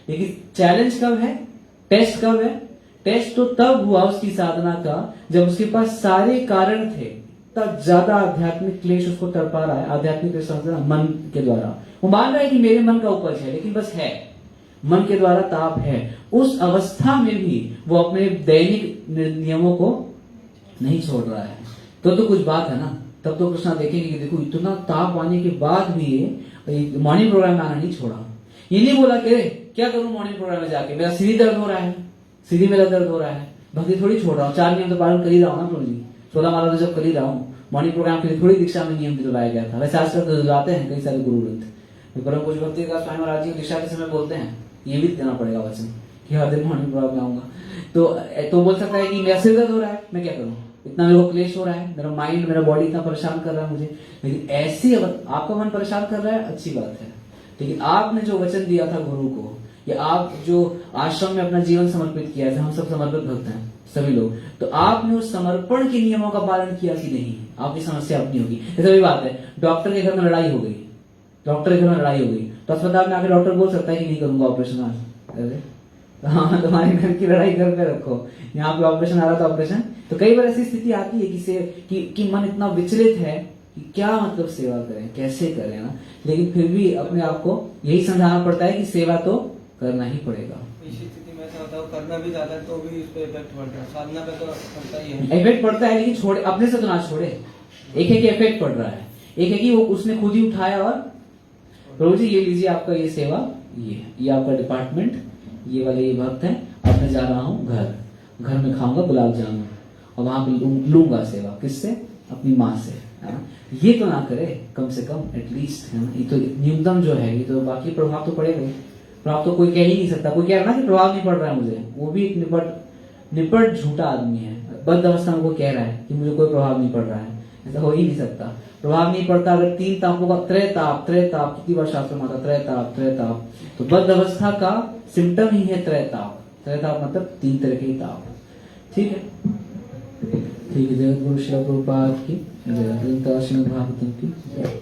लेकिन चैलेंज कब है, टेस्ट कब है? टेस्ट तो तब हुआ उसकी साधना का जब उसके पास सारे कारण थे, तब ज्यादा आध्यात्मिक क्लेश उसको तड़पा रहा है, आध्यात्मिक मन के द्वारा। वो मान रहा है कि मेरे मन का उपज है, लेकिन बस है, मन के द्वारा ताप है। उस अवस्था में भी वो अपने दैनिक नियमों को नहीं छोड़ रहा है, तो कुछ बात है ना। तब तो कृष्णा देखेंगे कि देखो इतना ताप आने के बाद भी ये मॉर्निंग प्रोग्राम में आना नहीं छोड़ा। ये नहीं बोला कि क्या करूं मॉर्निंग प्रोग्राम में जाके, मेरा सीधी दर्द हो रहा है, सीधी मेरा दर्द हो रहा है, भक्ति थोड़ी छोड़ रहा हूँ, 4 नियम तो पालन कर ही रहा हूँ ना प्रभु जी, 16 माला तो जब कर ही रहा हूँ। मॉर्निंग प्रोग्राम के लिए थोड़ी दीक्षा में नियम दिलवाया गया था, वैसे आजकल तो दिलवाते हैं कई सारे गुरु ग्रंथ। परम पूज्य भक्ति का स्वामी महाराज जी दीक्षा के समय बोलते हैं, ये भी देना पड़ेगा वचन कि हर दिन मॉर्निंग प्रोग्राम में आऊंगा, तो बोल सकता है कि मेरा सिर दर्द हो रहा है, मैं क्या करूँ, इतना मेरे को क्लेश हो रहा है, मेरा माइंड, मेरा बॉडी इतना परेशान कर रहा है मुझे। लेकिन ऐसी आपका मन परेशान कर रहा है, अच्छी बात है, लेकिन आपने जो वचन दिया था गुरु को, या आप जो आश्रम में अपना जीवन समर्पित किया था, हम सब समर्पित भक्त हैं सभी लोग, तो आपने उस समर्पण के नियमों का पालन किया कि नहीं, आपकी समस्या अपनी होगी। ऐसा भी बात है, डॉक्टर के घर में लड़ाई हो गई, डॉक्टर के घर में लड़ाई हो गई, तो अस्पताल में आके डॉक्टर बोल सकता है कि नहीं करूंगा ऑपरेशन आज, अरे हाँ तुम्हारे घर की लड़ाई घर पे रखो, यहाँ पे ऑपरेशन आ रहा था ऑपरेशन। तो कई बार ऐसी स्थिति आती है कि मन इतना विचलित है कि क्या मतलब सेवा करें, कैसे करें ना, लेकिन फिर भी अपने आप को यही समझाना पड़ता है कि सेवा तो करना ही पड़ेगा। इसी स्थिति में ऐसा होता है, करना भी चाहता है तो भी इस पे इफेक्ट पड़ता है, साधना पे तो पड़ता ही है, इफेक्ट पड़ता है, लेकिन छोड़े अपने से तो ना छोड़े। एक है कि इफेक्ट पड़ रहा है, एक है कि वो उसने खुद ही उठाया और प्रभु जी ये लीजिए आपका ये सेवा, ये आपका डिपार्टमेंट, ये वाले ये भक्त है, अब मैं जा रहा हूँ घर में खाऊंगा गुलाब जामुन और वहां पे लूंगा सेवा, किससे, अपनी माँ से, है ना। ये तो ना करे कम से कम एटलीस्ट, है ना, ये तो न्यूनतम जो है, ये तो बाकी प्रभाव तो पड़ेगा ही। प्रभाव तो कोई कह ही नहीं सकता, कोई कह रहा ना कि प्रभाव नहीं पड़ रहा है मुझे, वो भी एक निपट झूठा आदमी है, बद्ध अवस्था में वो कह रहा है कि मुझे कोई प्रभाव नहीं पड़ रहा है, ऐसा हो ही नहीं सकता। प्रभाव नहीं पड़ता अगर 3 तापों का त्रय ताप, कितनी बार शास्त्र में आता त्रय ताप, तो बद्ध अवस्था का सिम्टम ही है त्रय ताप मतलब 3 तरह के ताप। ठीक है, जगत गुरु श्री प्रभुपाद की जय, भागवतम की जय।